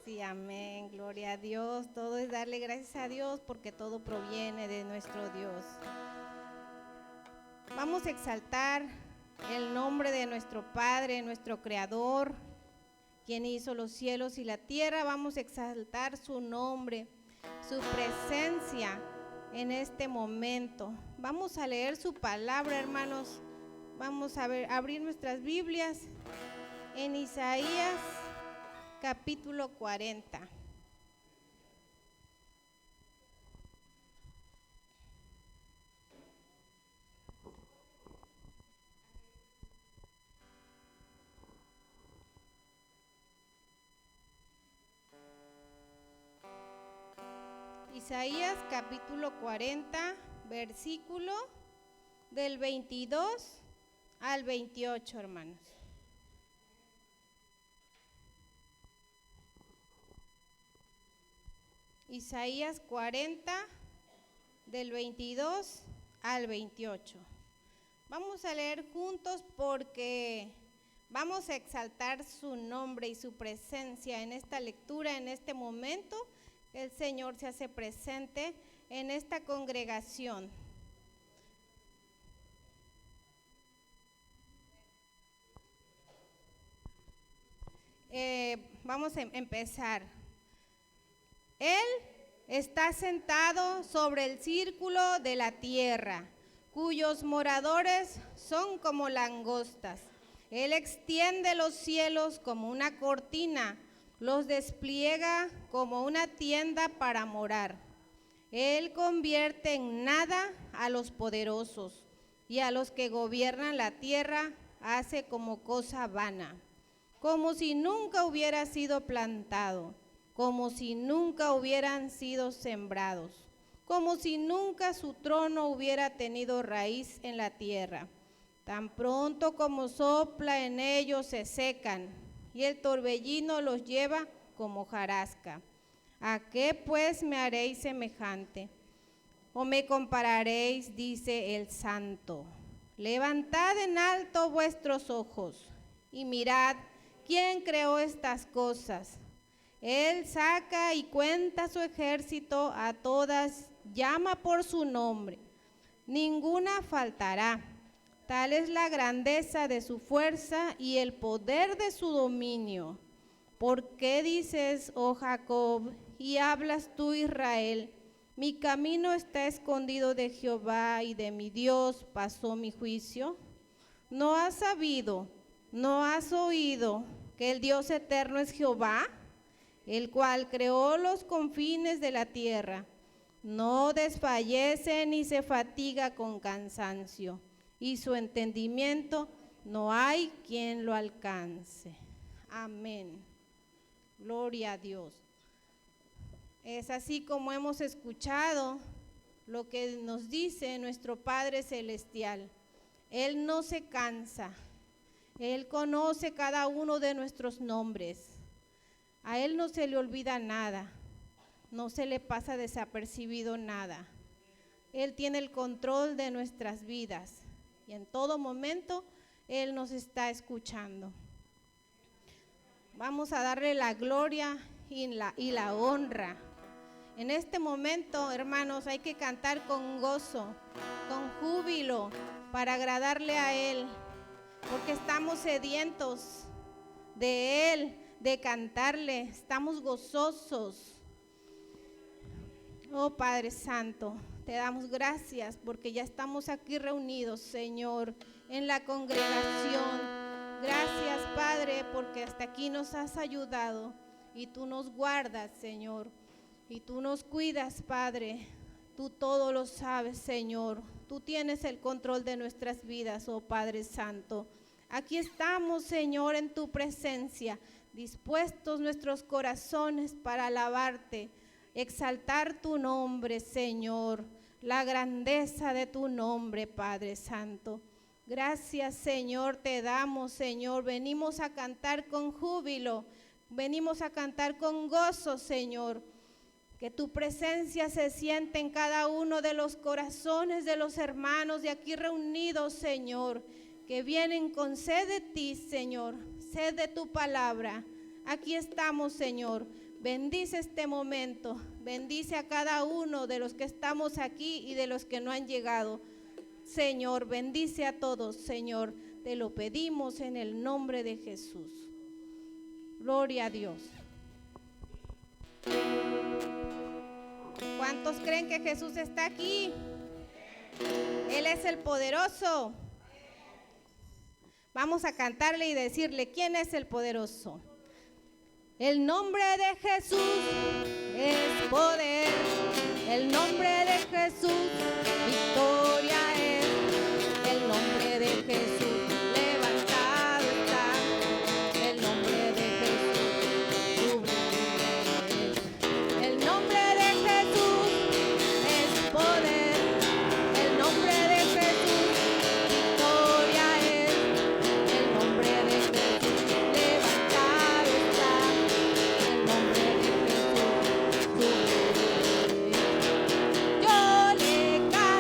Sí, amén, gloria a Dios. Todo es darle gracias a Dios porque todo proviene de nuestro Dios. Vamos a exaltar el nombre de nuestro Padre, nuestro Creador, quien hizo los cielos y la tierra. Vamos a exaltar su nombre, su presencia en este momento. Vamos a leer su palabra, hermanos. Vamos a abrir nuestras Biblias en Isaías capítulo 40. Isaías capítulo 40, versículo del 22 al 28, hermanos. Isaías 40, del 22 al 28. Vamos a leer juntos porque vamos a exaltar su nombre y su presencia en esta lectura, en este momento. El Señor se hace presente en esta congregación. Vamos a empezar. Él está sentado sobre el círculo de la tierra, cuyos moradores son como langostas. Él extiende los cielos como una cortina, los despliega como una tienda para morar. Él convierte en nada a los poderosos y a los que gobiernan la tierra hace como cosa vana, como si nunca hubiera sido plantado, como si nunca hubieran sido sembrados, como si nunca su trono hubiera tenido raíz en la tierra. Tan pronto como sopla en ellos se secan, y el torbellino los lleva como hojarasca. ¿A qué pues me haréis semejante? ¿O me compararéis? Dice el Santo. Levantad en alto vuestros ojos, y mirad quién creó estas cosas. Él saca y cuenta su ejército, a todas llama por su nombre. Ninguna faltará. Tal es la grandeza de su fuerza y el poder de su dominio. ¿Por qué dices, oh Jacob, y hablas tú, Israel? Mi camino está escondido de Jehová, y de mi Dios pasó mi juicio. ¿No has sabido, no has oído que el Dios eterno es Jehová, el cual creó los confines de la tierra? No desfallece ni se fatiga con cansancio, y su entendimiento no hay quien lo alcance. Amén. Gloria a Dios. Es así como hemos escuchado lo que nos dice nuestro Padre Celestial. Él no se cansa. Él conoce cada uno de nuestros nombres. A Él no se le olvida nada, no se le pasa desapercibido nada. Él tiene el control de nuestras vidas y en todo momento Él nos está escuchando. Vamos a darle la gloria y la honra. En este momento, hermanos, hay que cantar con gozo, con júbilo, para agradarle a Él, porque estamos sedientos de Él, de cantarle, estamos gozosos. Oh Padre Santo, te damos gracias porque ya estamos aquí reunidos, Señor, en la congregación. Gracias, Padre, porque hasta aquí nos has ayudado y tú nos guardas, Señor, y tú nos cuidas, Padre. Tú todo lo sabes, Señor. Tú tienes el control de nuestras vidas, oh Padre Santo. Aquí estamos, Señor, en tu presencia, dispuestos nuestros corazones para alabarte, exaltar tu nombre, Señor, la grandeza de tu nombre, Padre Santo. Gracias, Señor, te damos, Señor. Venimos a cantar con júbilo, venimos a cantar con gozo, Señor. Que tu presencia se siente en cada uno de los corazones de los hermanos de aquí reunidos, Señor, que vienen con sed de ti, Señor, sed de tu palabra. Aquí estamos, Señor, Bendice este momento, bendice a cada uno de los que estamos aquí y de los que no han llegado. Señor, bendice a todos, Señor, te lo pedimos en el nombre de Jesús. Gloria a Dios. ¿Cuántos creen que Jesús está aquí? Él es el poderoso. Vamos a cantarle y decirle, ¿quién es el poderoso? El nombre de Jesús es poder. El nombre de Jesús, victoria es. El nombre de Jesús, levantado está. El nombre de Jesús, sublime es. El nombre de Jesús es poder. El nombre de Jesús, victoria es. El nombre de Jesús, levantado está. El nombre de Jesús, sublime es. Yo le canto.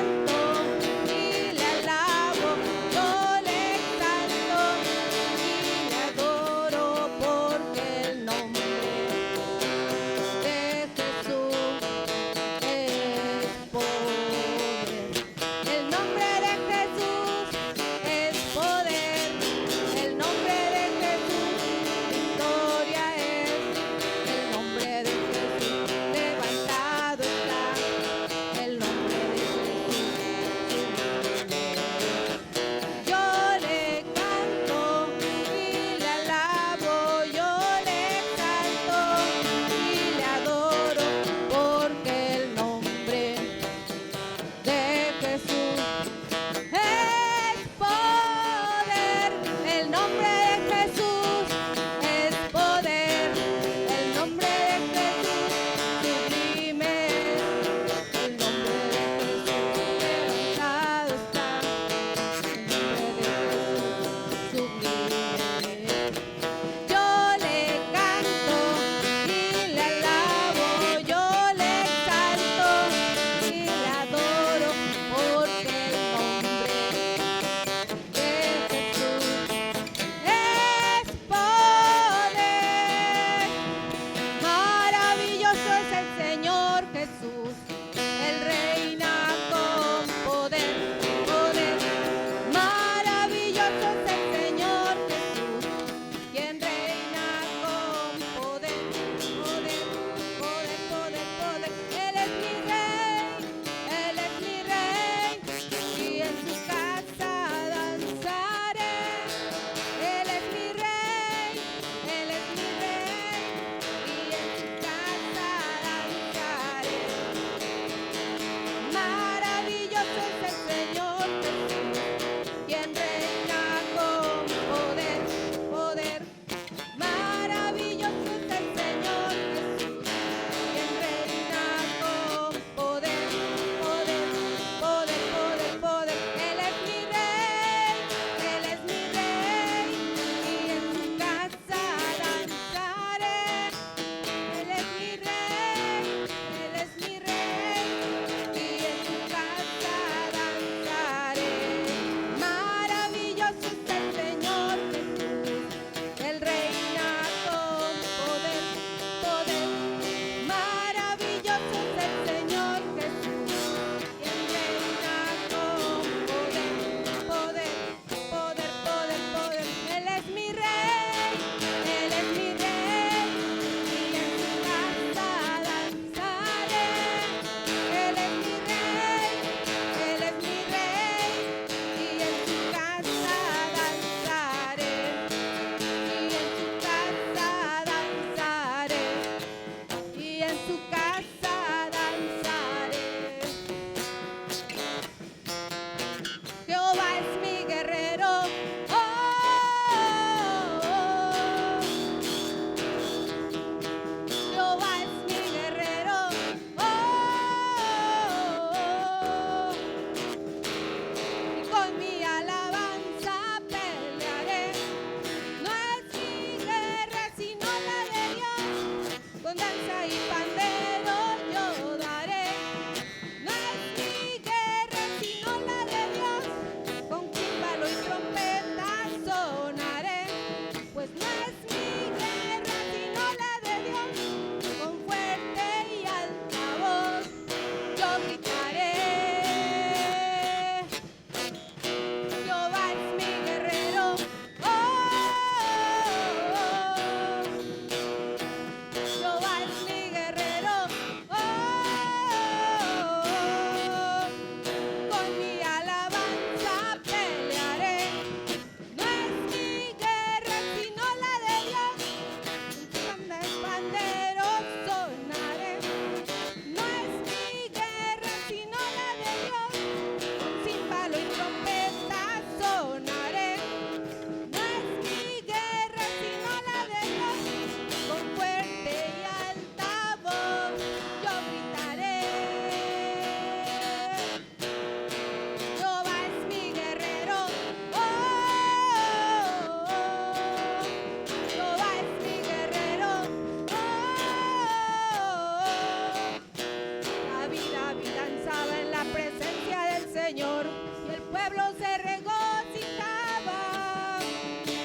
Señor, y el pueblo se regocijaba.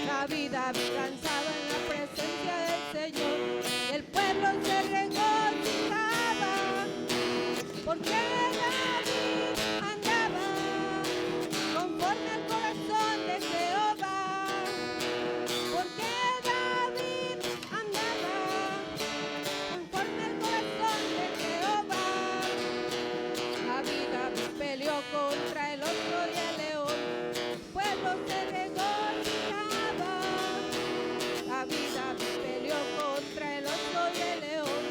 La vida descansaba en la presencia del Señor, y el pueblo se regocijaba, porque David andaba conforme al corazón de Jehová, porque David andaba conforme al corazón de Jehová. David peleó contra el oso y el león, el pueblo se regocijaba. David peleó contra el oso y el león,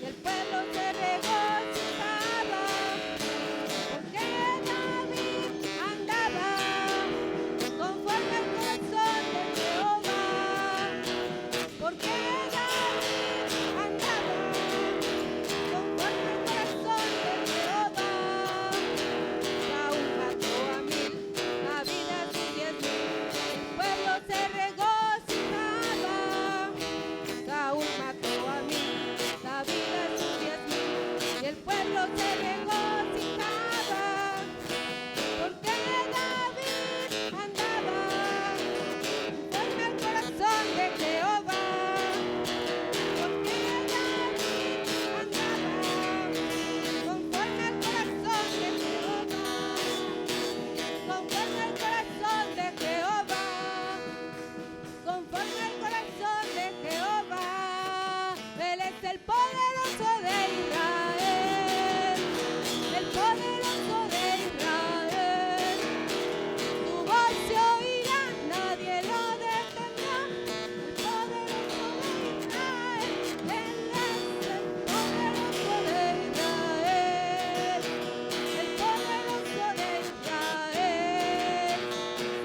y el pueblo se regocijaba, porque David andaba conforme al corazón de Jehová, porque David andaba conforme al corazón de Jehová. Saúl mató a 1000, David a sus 10,000, el pueblo se regocijaba. Saúl mató a 1000, David a sus 10,000, y el pueblo se regocijaba, porque David andaba conforme al corazón de Jehová, porque David andaba conforme al corazón de Jehová, conforme al corazón de Jehová, conforme al corazón de Jehová. Él es el poderoso de Israel, el poderoso de Israel. Su voz se oirá, nadie lo detendrá. El poderoso de Israel, Él es el poderoso de Israel, el poderoso de Israel.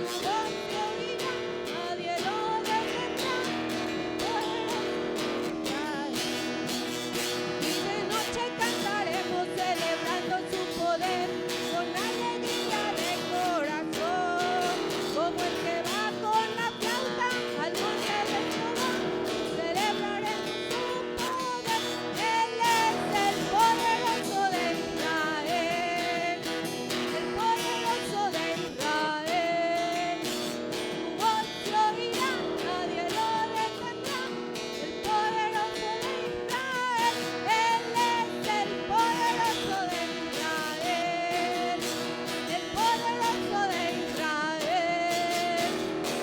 Su voz se oirá, nadie lo detendrá. El poderoso de Israel. Y de noche cantaremos celebrando su poder con alegría de corazón, como el que va con la flauta al monte de Jehová. Celebraremos su poder. Él es el poderoso de Israel, el poderoso de Israel. Su voz se oirá, nadie lo detendrá. El poderoso de Israel, Él es el poderoso de Israel, el poderoso de Israel.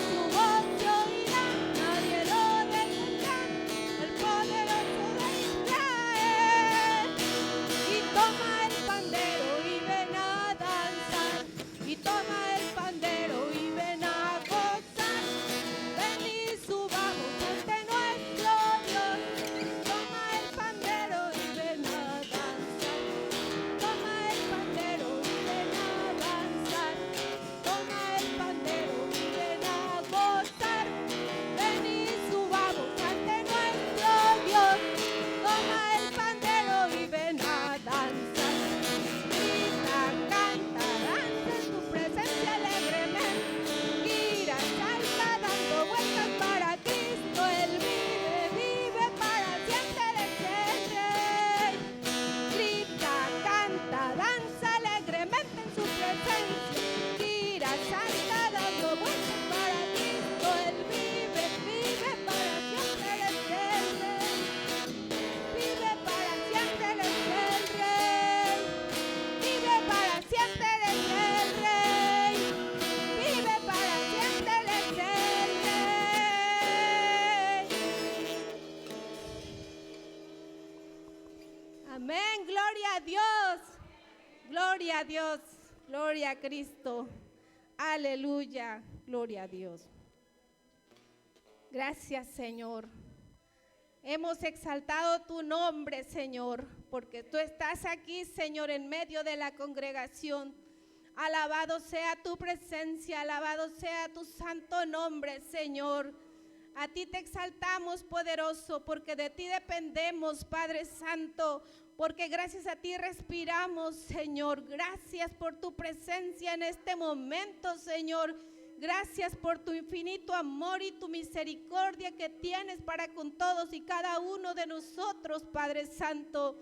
Su voz se oirá, nadie lo detendrá. El poderoso de Israel. Y toma el pandero y ven a danzar, y toma el pandero y ven a gozar. Ven y subamos ante nuestro Dios. Toma el pandero y ven a danzar. Toma el pandero y ven a danzar. Toma el pandero y ven a gozar. Ven y subamos ante nuestro Dios. Toma el pandero y ven a danzar. Grita, canta, danza en tu presencia alegremente. Gira, salta dando vueltas para Cristo. Él vive, vive para siempre Él es el Rey. Grita, canta, danza alegremente en su presencia. Gira, salta dando vueltas para Cristo. Él vive, vive para siempre Él es el Rey. Vive para siempre Él es el Rey. Vive para siempre Él es el Rey. Vive para siempre Él es el Rey. Amén, gloria a Dios. Gloria a Dios. Gloria a Cristo. Aleluya. Gloria a Dios. Gracias, Señor. Hemos exaltado tu nombre, Señor, porque tú estás aquí, Señor, en medio de la congregación. Alabado sea tu presencia, alabado sea tu santo nombre, Señor. A ti te exaltamos, poderoso, porque de ti dependemos, Padre Santo, porque gracias a ti respiramos, Señor. Gracias por tu presencia en este momento, Señor. Gracias por tu infinito amor y tu misericordia que tienes para con todos y cada uno de nosotros, Padre Santo.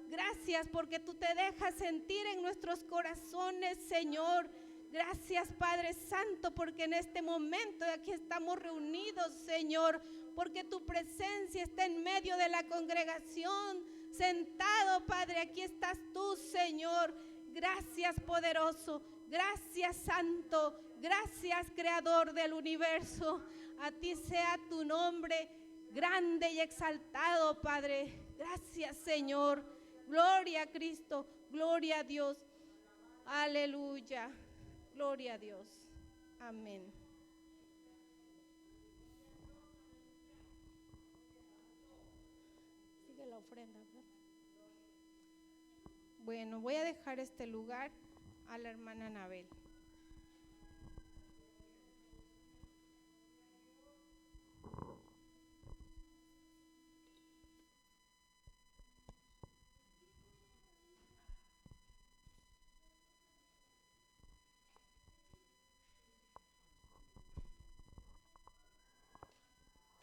Gracias porque tú te dejas sentir en nuestros corazones, Señor. Gracias, Padre Santo, porque en este momento aquí estamos reunidos, Señor, porque tu presencia está en medio de la congregación, sentado, Padre, aquí estás tú, Señor. Gracias, poderoso, gracias, Santo, gracias, Creador del universo. A ti sea tu nombre grande y exaltado, Padre. Gracias, Señor. Gloria a Cristo, gloria a Dios. Aleluya. Gloria a Dios. Amén. Sigue la ofrenda, ¿verdad? Bueno, voy a dejar este lugar a la hermana Anabel.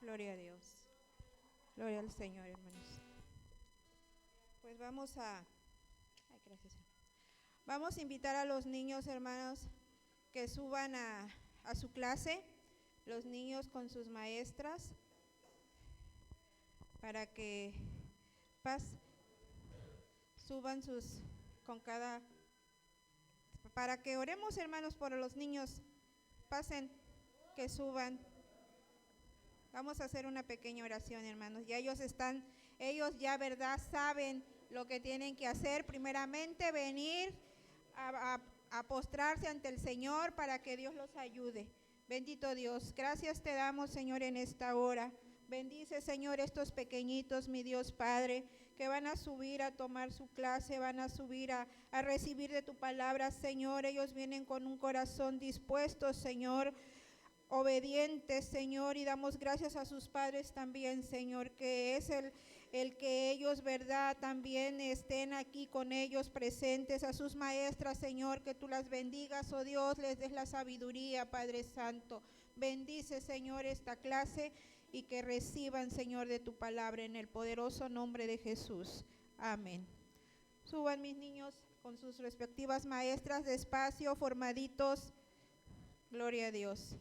Gloria a Dios. Gloria al Señor, hermanos. Pues vamos a invitar a los niños, hermanos, que suban a su clase, los niños con sus maestras, para que suban para que oremos, hermanos, por los niños. Pasen, que suban. Vamos a hacer una pequeña oración, hermanos. Ya ellos ya, ¿verdad?, saben lo que tienen que hacer. Primeramente, venir a postrarse ante el Señor para que Dios los ayude. Bendito Dios, gracias te damos, Señor, en esta hora. Bendice, Señor, estos pequeñitos, mi Dios Padre, que van a subir a tomar su clase, van a subir a recibir de tu palabra, Señor. Ellos vienen con un corazón dispuesto, Señor, obedientes, Señor, y damos gracias a sus padres también, Señor, que es el que ellos, ¿verdad?, también estén aquí con ellos presentes, a sus maestras, Señor, que tú las bendigas, oh Dios, les des la sabiduría, Padre Santo. Bendice, Señor, esta clase y que reciban, Señor, de tu palabra en el poderoso nombre de Jesús. Amén. Suban, mis niños, con sus respectivas maestras, despacio, formaditos. Gloria a Dios.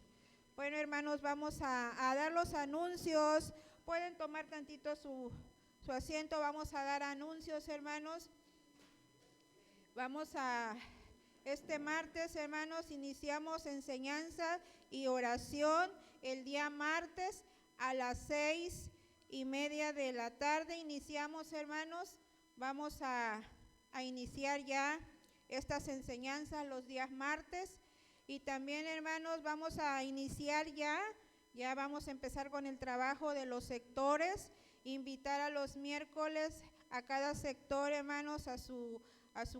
Bueno, hermanos, vamos a dar los anuncios. Pueden tomar tantito su asiento. Vamos a dar anuncios, hermanos. Este martes, hermanos, iniciamos enseñanza y oración el día martes a las 6:30 de la tarde. Iniciamos, hermanos. Vamos a iniciar ya estas enseñanzas los días martes. Y también, hermanos, vamos a iniciar ya vamos a empezar con el trabajo de los sectores, invitar a los miércoles a cada sector, hermanos, a su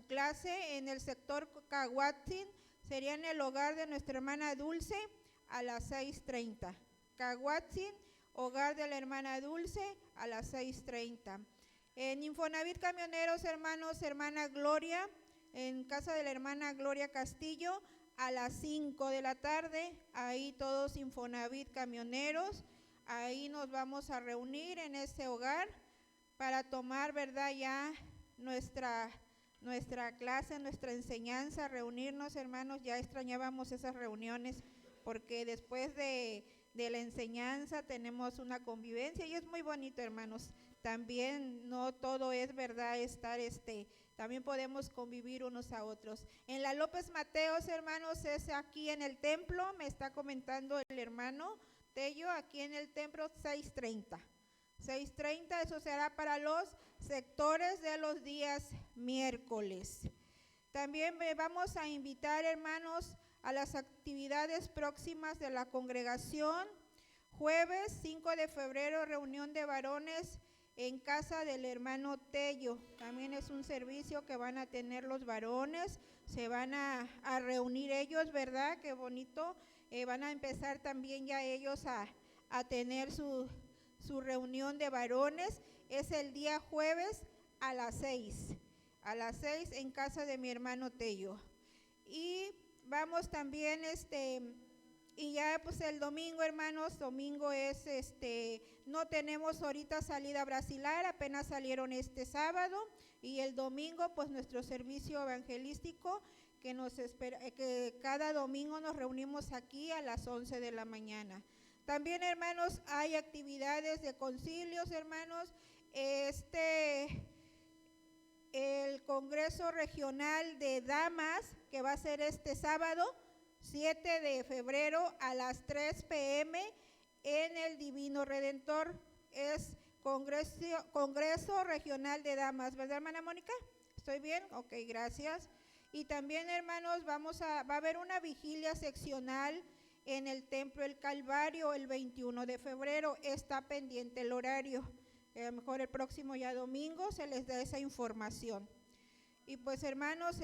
clase. En el sector Caguatzin sería en el hogar de nuestra hermana Dulce a las 6:30. Caguatzin, hogar de la hermana Dulce a las 6:30. En Infonavit Camioneros, hermanos, hermana Gloria, en casa de la hermana Gloria Castillo, a las 5 de la tarde, ahí todos Infonavit Camioneros, ahí nos vamos a reunir en ese hogar para tomar, ¿verdad?, ya nuestra clase, nuestra enseñanza, reunirnos, hermanos. Ya extrañábamos esas reuniones porque después de la enseñanza tenemos una convivencia y es muy bonito, hermanos. También no todo es, ¿verdad?, también podemos convivir unos a otros. En la López Mateos, hermanos, es aquí en el templo, me está comentando el hermano Tello, aquí en el templo 6:30. 6:30, eso será para los sectores de los días miércoles. También vamos a invitar, hermanos, a las actividades próximas de la congregación. Jueves 5 de febrero, reunión de varones en casa del hermano Tello. También es un servicio que van a tener los varones, se van a reunir ellos, ¿verdad? Qué bonito. Van a empezar también ya ellos a tener su reunión de varones. Es el día jueves a las 6 en casa de mi hermano Tello. Y vamos también Y ya pues el domingo, hermanos, domingo es no tenemos ahorita salida brasilar, apenas salieron este sábado, y el domingo pues nuestro servicio evangelístico que nos espera, que cada domingo nos reunimos aquí a las 11 de la mañana. También, hermanos, hay actividades de concilios, hermanos. El Congreso Regional de Damas, que va a ser este sábado, 7 de febrero a las 3 p.m. en el Divino Redentor. Es Congreso Regional de Damas, ¿verdad, hermana Mónica? ¿Estoy bien? Ok, gracias. Y también, hermanos, va a haber una vigilia seccional en el Templo del Calvario el 21 de febrero. Está pendiente el horario. A lo mejor el próximo ya domingo se les da esa información. Y pues, hermanos,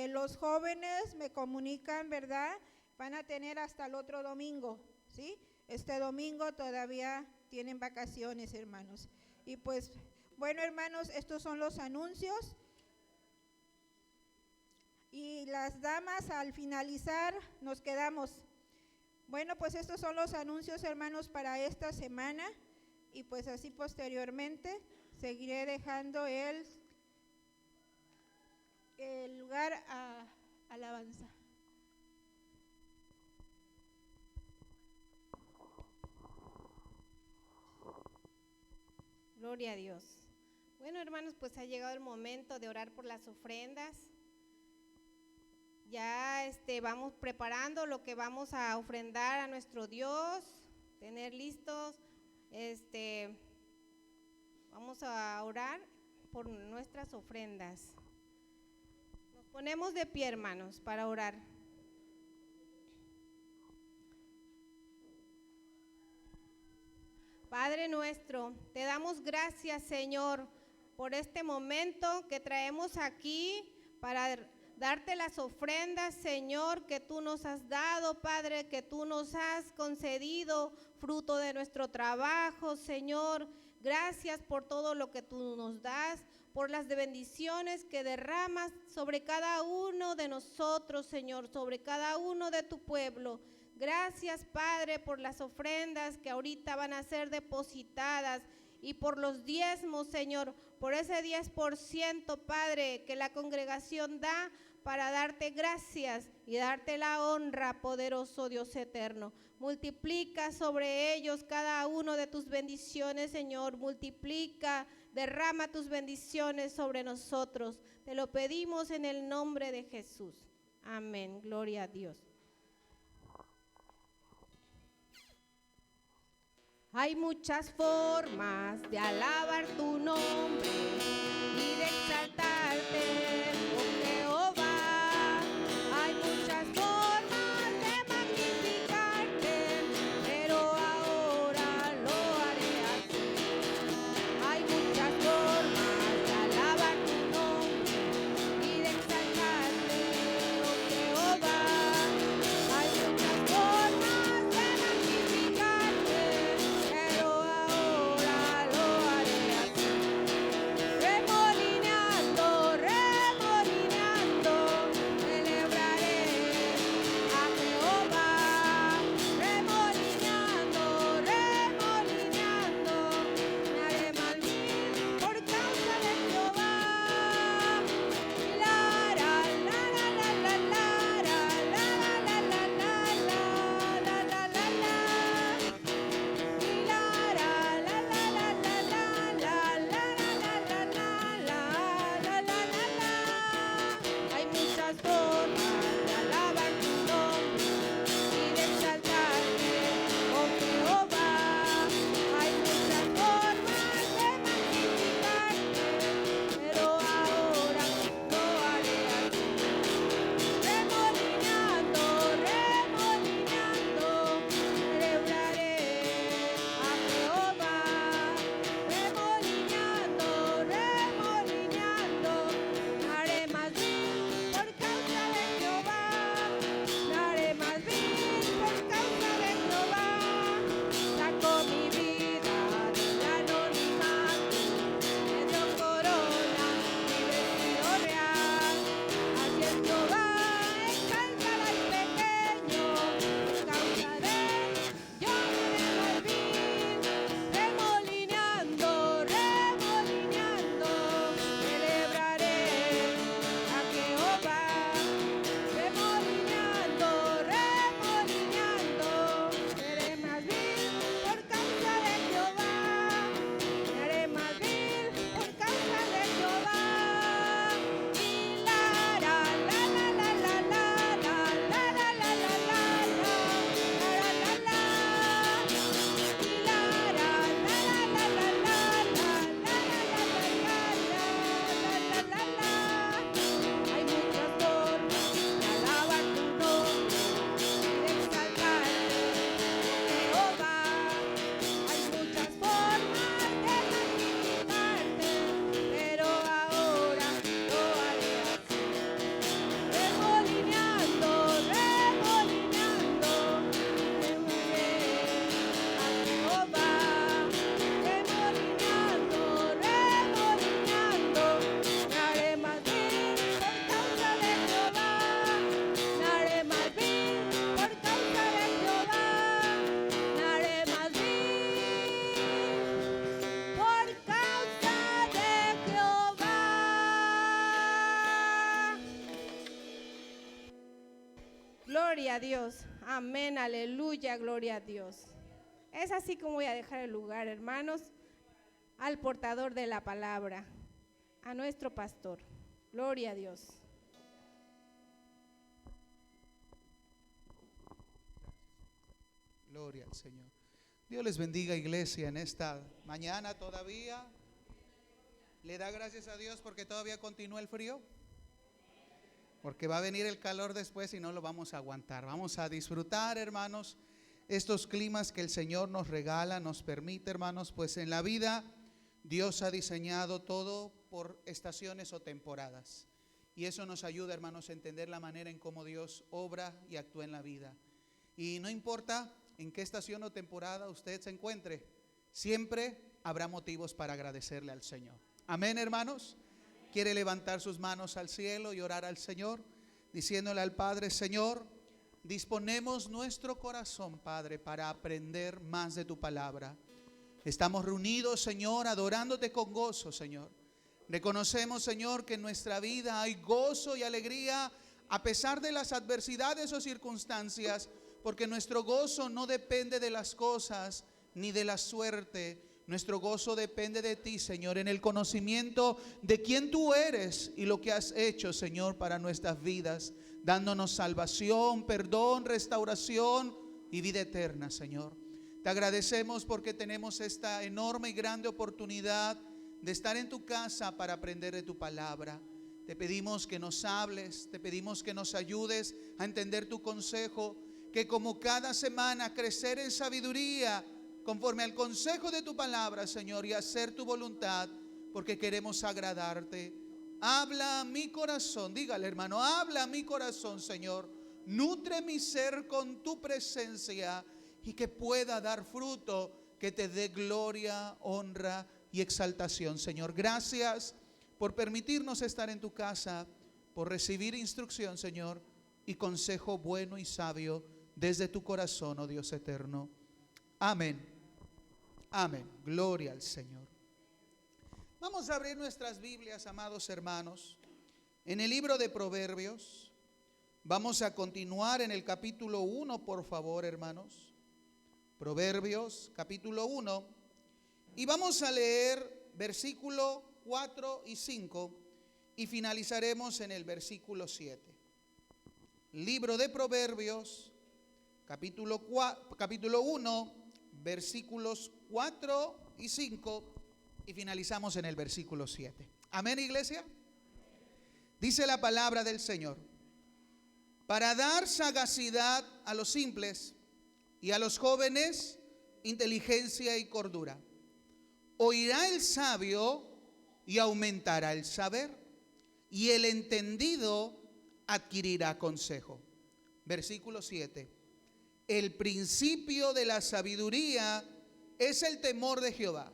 los jóvenes me comunican, ¿verdad? Van a tener hasta el otro domingo, ¿sí? Este domingo todavía tienen vacaciones, hermanos. Y pues, bueno, hermanos, estos son los anuncios. Y las damas, al finalizar, nos quedamos. Bueno, pues estos son los anuncios, hermanos, para esta semana. Y pues así posteriormente seguiré dejando el lugar a alabanza. Gloria a Dios. Bueno, hermanos, pues ha llegado el momento de orar por las ofrendas. Ya vamos preparando lo que vamos a ofrendar a nuestro Dios, tener listos. Vamos a orar por nuestras ofrendas. Nos ponemos de pie, hermanos, para orar. Padre nuestro, te damos gracias, Señor, por este momento que traemos aquí para darte las ofrendas, Señor, que tú nos has dado, Padre, que tú nos has concedido, fruto de nuestro trabajo, Señor. Gracias por todo lo que tú nos das, por las bendiciones que derramas sobre cada uno de nosotros, Señor, sobre cada uno de tu pueblo. Gracias, Padre, por las ofrendas que ahorita van a ser depositadas y por los diezmos, Señor, por ese 10%, Padre, que la congregación da para darte gracias y darte la honra, poderoso Dios eterno. Multiplica sobre ellos cada uno de tus bendiciones, Señor. Multiplica, derrama tus bendiciones sobre nosotros. Te lo pedimos en el nombre de Jesús. Amén. Gloria a Dios. Hay muchas formas de alabar tu nombre y de exaltarte, oh Jehová. Hay muchas formas de magnificarte, pero ahora lo haré así. Hay muchas formas de alabar tu nombre y de exaltarte, oh Jehová. Hay muchas formas de magnificarte, pero ahora lo haré así. Gloria a Dios. Amén, aleluya, gloria a Dios. Es así como voy a dejar el lugar, hermanos, al portador de la palabra, a nuestro pastor. Gloria a Dios. Gloria al Señor. Dios les bendiga, iglesia, en esta mañana todavía. ¿Le da gracias a Dios porque todavía continúa el frío? Porque va a venir el calor después y no lo vamos a aguantar. Vamos a disfrutar, hermanos, estos climas que el Señor nos regala, nos permite, hermanos, pues en la vida Dios ha diseñado todo por estaciones o temporadas. Y eso nos ayuda, hermanos, a entender la manera en cómo Dios obra y actúa en la vida. Y no importa en qué estación o temporada usted se encuentre, siempre habrá motivos para agradecerle al Señor. Amén, hermanos. ¿Quiere levantar sus manos al cielo y orar al Señor, diciéndole al Padre: Señor, disponemos nuestro corazón, Padre, para aprender más de tu palabra? Estamos reunidos, Señor, adorándote con gozo, Señor. Reconocemos, Señor, que en nuestra vida hay gozo y alegría a pesar de las adversidades o circunstancias, porque nuestro gozo no depende de las cosas ni de la suerte. Nuestro gozo depende de ti, Señor, en el conocimiento de quién tú eres y lo que has hecho, Señor, para nuestras vidas, dándonos salvación, perdón, restauración y vida eterna, Señor. Te agradecemos porque tenemos esta enorme y grande oportunidad de estar en tu casa para aprender de tu palabra. Te pedimos que nos hables, te pedimos que nos ayudes a entender tu consejo, que como cada semana crecer en sabiduría conforme al consejo de tu palabra, Señor, y hacer tu voluntad, porque queremos agradarte. Habla a mi corazón, dígale, hermano, habla a mi corazón, Señor. Nutre mi ser con tu presencia y que pueda dar fruto que te dé gloria, honra y exaltación, Señor. Gracias por permitirnos estar en tu casa, por recibir instrucción, Señor, y consejo bueno y sabio desde tu corazón, oh Dios eterno. Amén. Amén. Gloria al Señor. Vamos a abrir nuestras Biblias, amados hermanos, en el libro de Proverbios. Vamos a continuar en el capítulo 1, por favor, hermanos. Proverbios, capítulo 1. Y vamos a leer versículo 4 y 5 y finalizaremos en el versículo 7. Libro de Proverbios, capítulo 1, versículos 4 y 5 y finalizamos en el versículo 7. Amén, iglesia. Dice la palabra del Señor: para dar sagacidad a los simples y a los jóvenes inteligencia y cordura. Oirá el sabio y aumentará el saber, y el entendido adquirirá consejo. Versículo 7. El principio de la sabiduría es el temor de Jehová.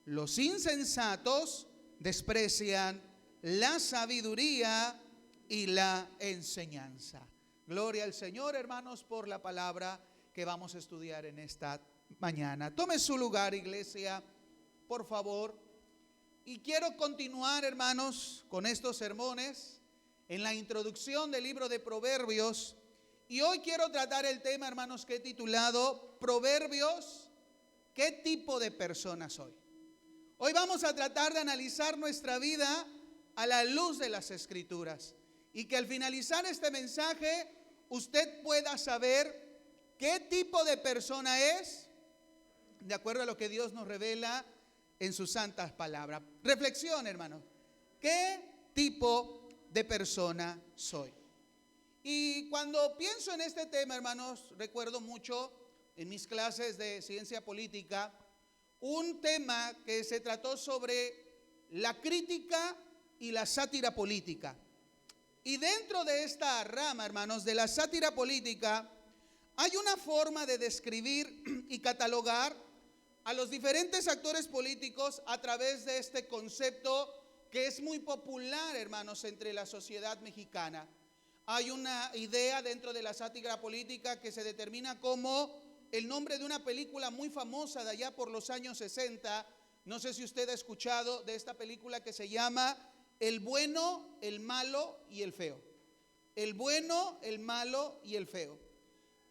Los insensatos desprecian la sabiduría y la enseñanza. Gloria al Señor, hermanos, por la palabra que vamos a estudiar en esta mañana. Tome su lugar, iglesia, por favor. Y quiero continuar, hermanos, con estos sermones en la introducción del libro de Proverbios. Y hoy quiero tratar el tema, hermanos, que he titulado Proverbios, ¿qué tipo de persona soy? Hoy vamos a tratar de analizar nuestra vida a la luz de las Escrituras, y que al finalizar este mensaje usted pueda saber qué tipo de persona es, de acuerdo a lo que Dios nos revela en sus santas palabras. Reflexión, hermanos, ¿qué tipo de persona soy? Y cuando pienso en este tema, hermanos, recuerdo mucho en mis clases de ciencia política un tema que se trató sobre la crítica y la sátira política. Y dentro de esta rama, hermanos, de la sátira política, hay una forma de describir y catalogar a los diferentes actores políticos a través de este concepto que es muy popular, hermanos, entre la sociedad mexicana. Hay una idea dentro de la sátira política que se determina como el nombre de una película muy famosa de allá por los años 60. No sé si usted ha escuchado de esta película que se llama El bueno, el malo y el feo. el bueno, el malo y el feo.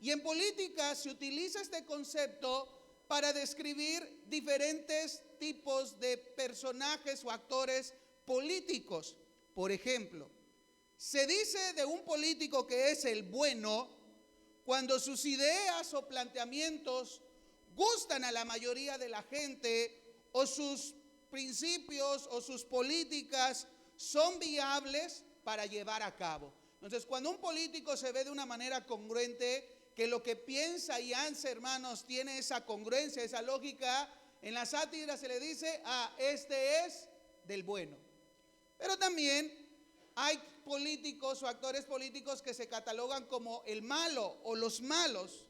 Y en política se utiliza este concepto para describir diferentes tipos de personajes o actores políticos. Por ejemplo, se dice de un político que es el bueno cuando sus ideas o planteamientos gustan a la mayoría de la gente, o sus principios o sus políticas son viables para llevar a cabo. Entonces, cuando un político se ve de una manera congruente, que lo que piensa y hace, hermanos, tiene esa congruencia, esa lógica, en la sátira se le dice, este es del bueno. Pero también hay políticos o actores políticos que se catalogan como el malo o los malos.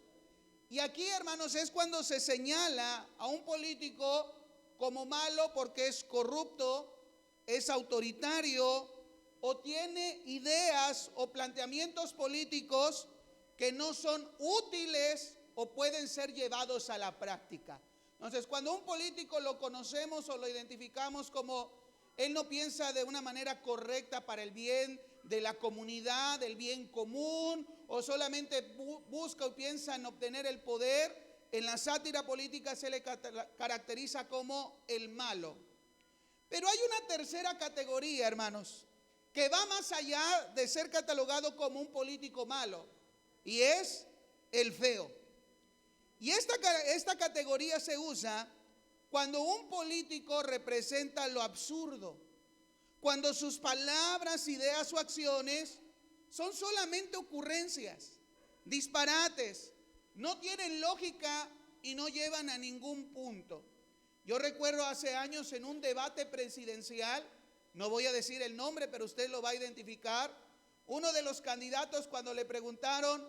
Y aquí, hermanos, es cuando se señala a un político como malo porque es corrupto, es autoritario o tiene ideas o planteamientos políticos que no son útiles o pueden ser llevados a la práctica. Entonces, cuando un político lo conocemos o lo identificamos como él no piensa de una manera correcta para el bien de la comunidad, del bien común, o solamente busca o piensa en obtener el poder, en la sátira política se le caracteriza como el malo. Pero hay una tercera categoría, hermanos, que va más allá de ser catalogado como un político malo, y es el feo. Y esta categoría se usa cuando un político representa lo absurdo, cuando sus palabras, ideas o acciones son solamente ocurrencias, disparates, no tienen lógica y no llevan a ningún punto. Yo recuerdo hace años en un debate presidencial, no voy a decir el nombre, pero usted lo va a identificar, uno de los candidatos, cuando le preguntaron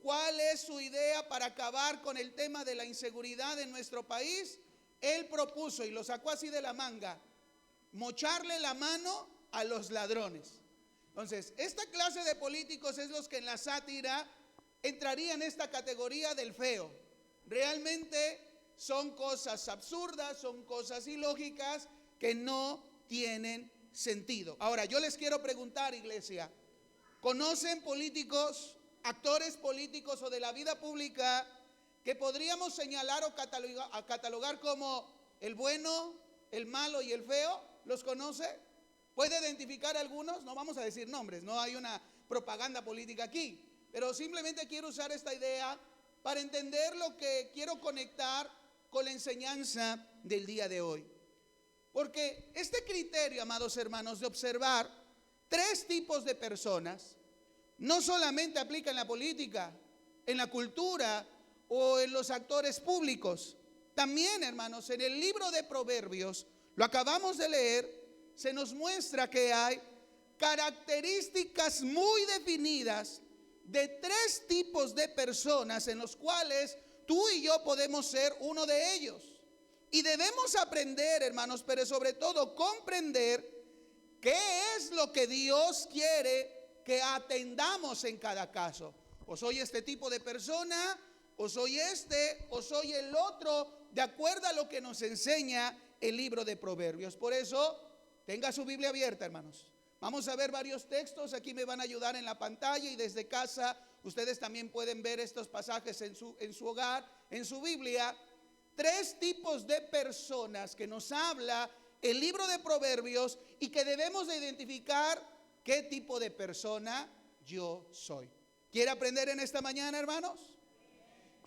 cuál es su idea para acabar con el tema de la inseguridad en nuestro país, él propuso, y lo sacó así de la manga, mocharle la mano a los ladrones. Entonces, esta clase de políticos es los que en la sátira entrarían en esta categoría del feo. Realmente son cosas absurdas, son cosas ilógicas que no tienen sentido. Ahora, yo les quiero preguntar, iglesia, ¿conocen políticos, actores políticos o de la vida pública que podríamos señalar o catalogar como el bueno, el malo y el feo? ¿Los conoce? ¿Puede identificar algunos? No vamos a decir nombres, no hay una propaganda política aquí, pero simplemente quiero usar esta idea para entender lo que quiero conectar con la enseñanza del día de hoy. Porque este criterio, amados hermanos, de observar tres tipos de personas, no solamente aplica en la política, en la cultura o en los actores públicos. También, hermanos, en el libro de Proverbios, lo acabamos de leer, se nos muestra que hay características muy definidas de tres tipos de personas en los cuales tú y yo podemos ser uno de ellos. Y debemos aprender, hermanos, pero sobre todo comprender qué es lo que Dios quiere que atendamos en cada caso. O soy este tipo de persona, o soy este, o soy el otro, de acuerdo a lo que nos enseña el libro de Proverbios. Por eso, tenga su Biblia abierta, hermanos. Vamos a ver varios textos, aquí me van a ayudar en la pantalla y desde casa ustedes también pueden ver estos pasajes en su hogar, en su Biblia. Tres tipos de personas que nos habla el libro de Proverbios y que debemos de identificar qué tipo de persona yo soy. ¿Quiere aprender en esta mañana, hermanos?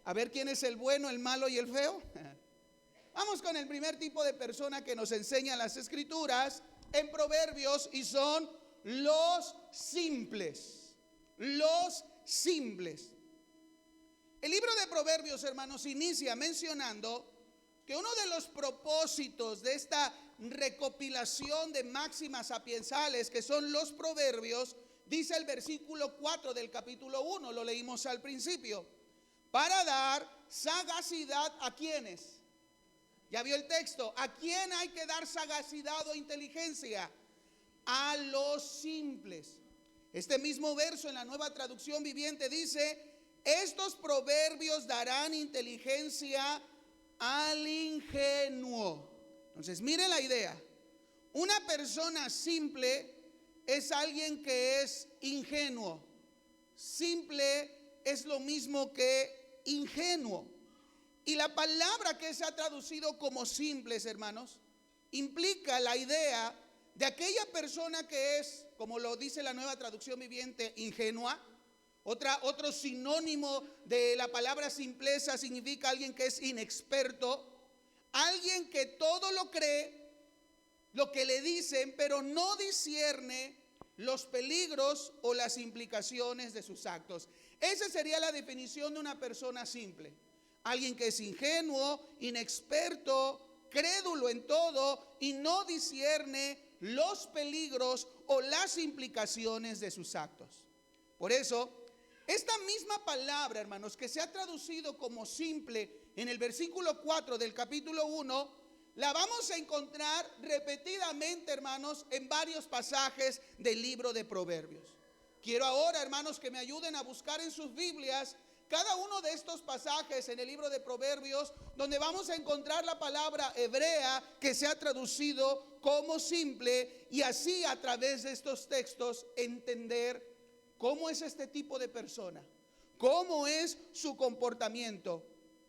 A ver quién es el bueno, el malo y el feo. Vamos con el primer tipo de persona que nos enseñan las escrituras en Proverbios y son los simples. Los simples. El libro de Proverbios, hermanos, inicia mencionando que uno de los propósitos de esta recopilación de máximas sapiensales, que son los proverbios, dice el versículo 4 del capítulo 1, lo leímos al principio, para dar sagacidad a quienes. Ya vio el texto, ¿a quién hay que dar sagacidad o inteligencia? A los simples. Este mismo verso en la Nueva Traducción Viviente dice: estos proverbios darán inteligencia al ingenuo. Entonces, mire la idea. Una persona simple es alguien que es ingenuo. simple es lo mismo que ingenuo. Y la palabra que se ha traducido como simples, hermanos, implica la idea de aquella persona que es, como lo dice la Nueva Traducción Viviente, ingenua. Otro sinónimo de la palabra simpleza significa alguien que es inexperto, alguien que todo lo cree, lo que le dicen, pero no discierne los peligros o las implicaciones de sus actos. Esa sería la definición de una persona simple. Alguien que es ingenuo, inexperto, crédulo en todo y no discierne los peligros o las implicaciones de sus actos. Por eso, esta misma palabra, hermanos, que se ha traducido como simple en el versículo 4 del capítulo 1, la vamos a encontrar repetidamente, hermanos, en varios pasajes del libro de Proverbios. Quiero ahora, hermanos, que me ayuden a buscar en sus Biblias cada uno de estos pasajes en el libro de Proverbios, donde vamos a encontrar la palabra hebrea que se ha traducido como simple, y así a través de estos textos entender cómo es este tipo de persona, cómo es su comportamiento,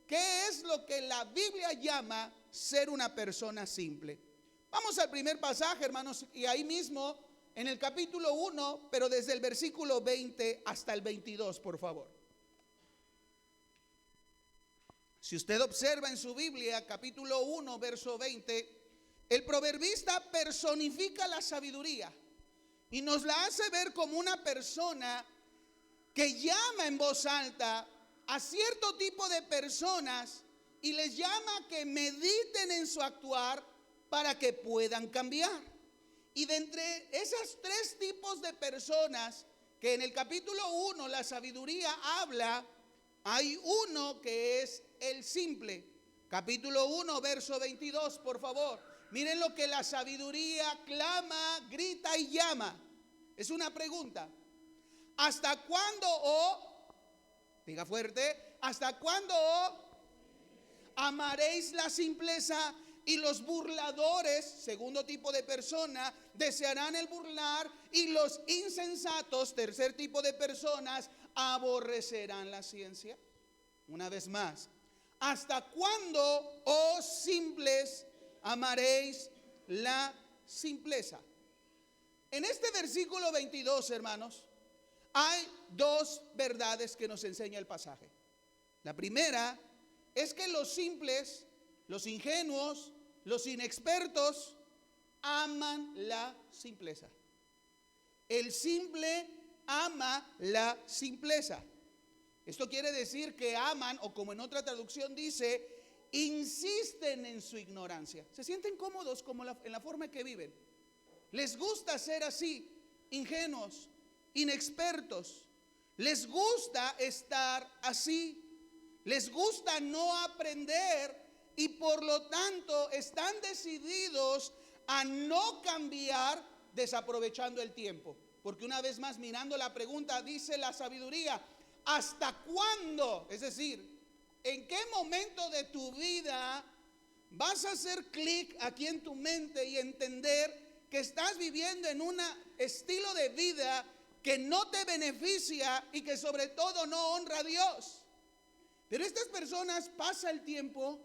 qué es lo que la Biblia llama ser una persona simple. Vamos al primer pasaje, hermanos, y ahí mismo en el capítulo 1, pero desde el versículo 20 hasta el 22, por favor. Si usted observa en su Biblia, capítulo 1, verso 20, el proverbista personifica la sabiduría y nos la hace ver como una persona que llama en voz alta a cierto tipo de personas y les llama a que mediten en su actuar para que puedan cambiar. Y de entre esos tres tipos de personas que en el capítulo 1 la sabiduría habla, hay uno que es el simple. Capítulo 1, verso 22, por favor. Miren lo que la sabiduría clama, grita y llama. Es una pregunta. ¿Hasta cuándo, diga fuerte, hasta cuándo amaréis la simpleza y los burladores, segundo tipo de persona, desearán el burlar, y los insensatos, tercer tipo de personas, aborrecerán la ciencia? Una vez más, ¿hasta cuándo, oh simples, amaréis la simpleza? En este versículo 22, hermanos, hay dos verdades que nos enseña el pasaje. La primera es que los simples, los ingenuos, los inexpertos aman la simpleza. El simple ama la simpleza. Esto quiere decir que aman, o como en otra traducción dice, insisten en su ignorancia. Se sienten cómodos como en la forma en que viven. Les gusta ser así, ingenuos, inexpertos. Les gusta estar así. Les gusta no aprender y por lo tanto están decididos a no cambiar, desaprovechando el tiempo. Porque una vez más, mirando la pregunta, dice la sabiduría, ¿hasta cuándo? Es decir, ¿en qué momento de tu vida vas a hacer clic aquí en tu mente y entender que estás viviendo en un estilo de vida que no te beneficia y que sobre todo no honra a Dios? Pero estas personas pasan el tiempo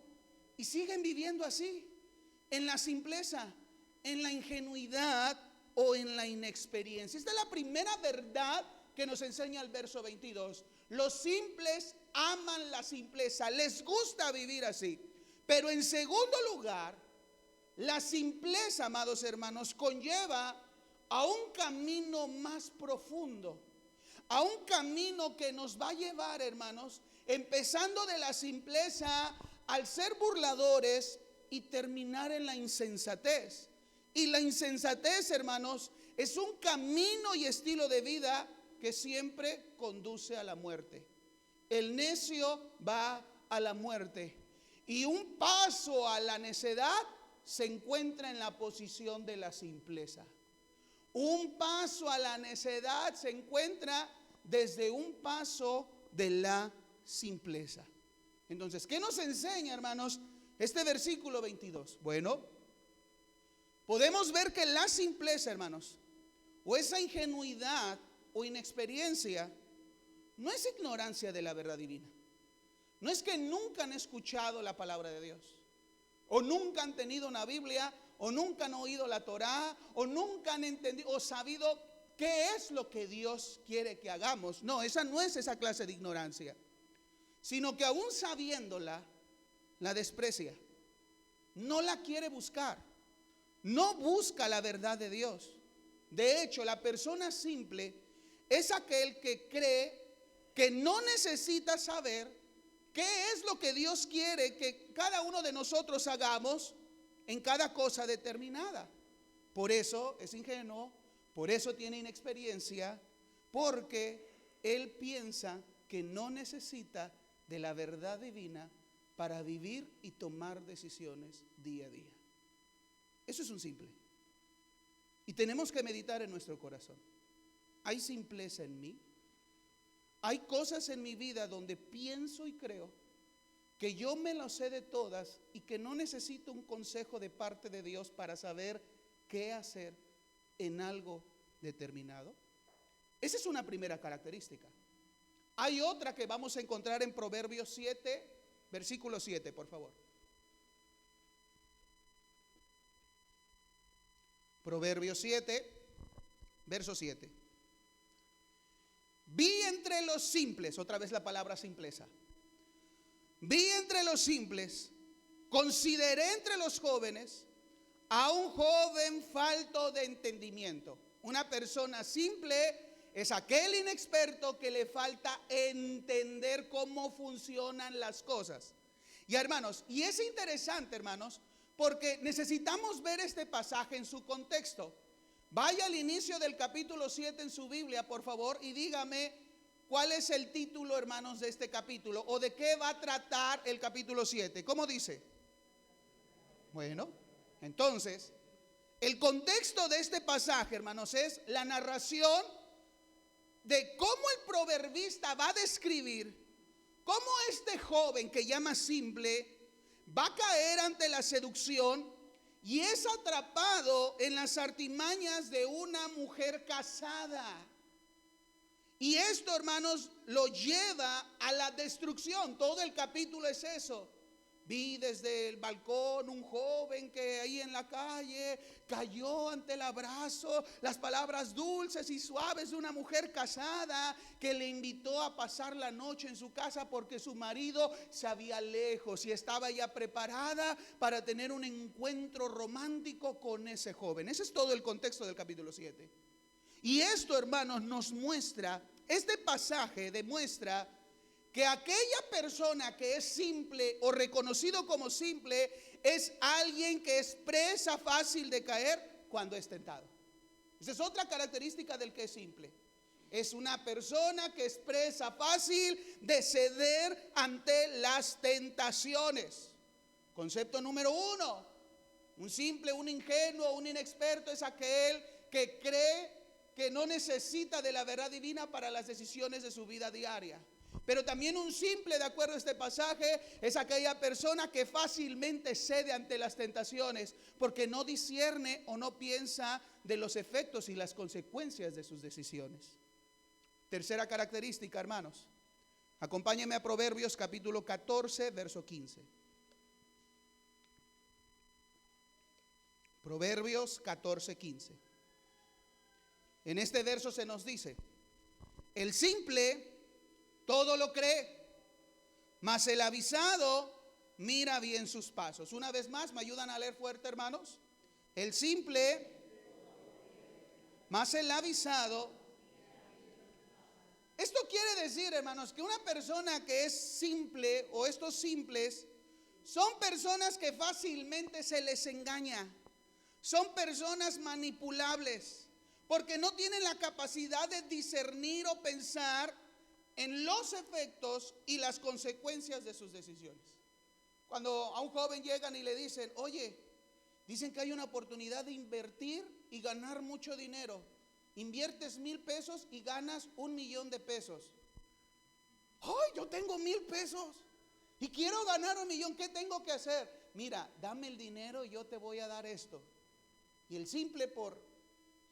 y siguen viviendo así, en la simpleza, en la ingenuidad o en la inexperiencia. Esta es la primera verdad que nos enseña el verso 22. Los simples aman la simpleza, les gusta vivir así. Pero en segundo lugar, la simpleza, amados hermanos, conlleva a un camino más profundo, a un camino que nos va a llevar, hermanos, empezando de la simpleza al ser burladores y terminar en la insensatez. Y la insensatez, hermanos, es un camino y estilo de vida que siempre conduce a la muerte. El necio va a la muerte, y un paso a la necedad se encuentra en la posición de la simpleza. Un paso a la necedad se encuentra desde un paso de la simpleza. Entonces, ¿qué nos enseña, hermanos, este versículo 22? Bueno, podemos ver que la simpleza, hermanos, o esa ingenuidad o inexperiencia, no es ignorancia de la verdad divina. No es que nunca han escuchado la palabra de Dios, o nunca han tenido una Biblia, o nunca han oído la Torá, o nunca han entendido o sabido qué es lo que Dios quiere que hagamos. No, esa no es esa clase de ignorancia, sino que aún sabiéndola, la desprecia, no la quiere buscar, no busca la verdad de Dios. De hecho, la persona simple es aquel que cree que no necesita saber qué es lo que Dios quiere que cada uno de nosotros hagamos en cada cosa determinada. Por eso es ingenuo, por eso tiene inexperiencia, porque él piensa que no necesita de la verdad divina para vivir y tomar decisiones día a día. Eso es un simple. Y tenemos que meditar en nuestro corazón. ¿Hay simpleza en mí? Hay cosas en mi vida donde pienso y creo que yo me lo sé de todas y que no necesito un consejo de parte de Dios para saber qué hacer en algo determinado. Esa es una primera característica. Hay otra que vamos a encontrar en Proverbios 7, versículo 7, por favor. Proverbios 7, verso 7. Vi entre los simples, otra vez la palabra simpleza. Vi entre los simples, consideré entre los jóvenes a un joven falto de entendimiento. Una persona simple es aquel inexperto que le falta entender cómo funcionan las cosas. Y hermanos, y es interesante, hermanos, porque necesitamos ver este pasaje en su contexto. Vaya al inicio del capítulo 7 en su Biblia, por favor, y dígame cuál es el título, hermanos, de este capítulo, o de qué va a tratar el capítulo 7. ¿Cómo dice? Bueno, entonces, el contexto de este pasaje, hermanos, es la narración de cómo el proverbista va a describir cómo este joven que llama simple va a caer ante la seducción y es atrapado en las artimañas de una mujer casada. Y esto, hermanos, lo lleva a la destrucción. Todo el capítulo es eso. Vi desde el balcón un joven que ahí en la calle cayó ante el abrazo, las palabras dulces y suaves de una mujer casada que le invitó a pasar la noche en su casa porque su marido se había lejos y estaba ya preparada para tener un encuentro romántico con ese joven. Ese es todo el contexto del capítulo 7. Y esto, hermanos, nos muestra, este pasaje demuestra que aquella persona que es simple o reconocido como simple es alguien que es presa fácil de caer cuando es tentado. Esa es otra característica del que es simple. Es una persona que es presa fácil de ceder ante las tentaciones. Concepto número 1. Un simple, un ingenuo, un inexperto es aquel que cree que no necesita de la verdad divina para las decisiones de su vida diaria. Pero también un simple, de acuerdo a este pasaje, es aquella persona que fácilmente cede ante las tentaciones porque no discierne o no piensa de los efectos y las consecuencias de sus decisiones. Tercera característica, hermanos. Acompáñenme a Proverbios capítulo 14, verso 15. Proverbios 14, 15. En este verso se nos dice: el simple todo lo cree, mas el avisado mira bien sus pasos. Una vez más, ¿me ayudan a leer fuerte, hermanos? El simple, mas el avisado. Esto quiere decir, hermanos, que una persona que es simple o estos simples son personas que fácilmente se les engaña. Son personas manipulables porque no tienen la capacidad de discernir o pensar en los efectos y las consecuencias de sus decisiones. Cuando a un joven llegan y le dicen: oye, dicen que hay una oportunidad de invertir y ganar mucho dinero. Inviertes 1,000 pesos y ganas 1,000,000 de pesos. ¡Ay, yo tengo 1,000 pesos y quiero ganar 1,000,000! ¿Qué tengo que hacer? Mira, dame el dinero y yo te voy a dar esto. Y el simple, por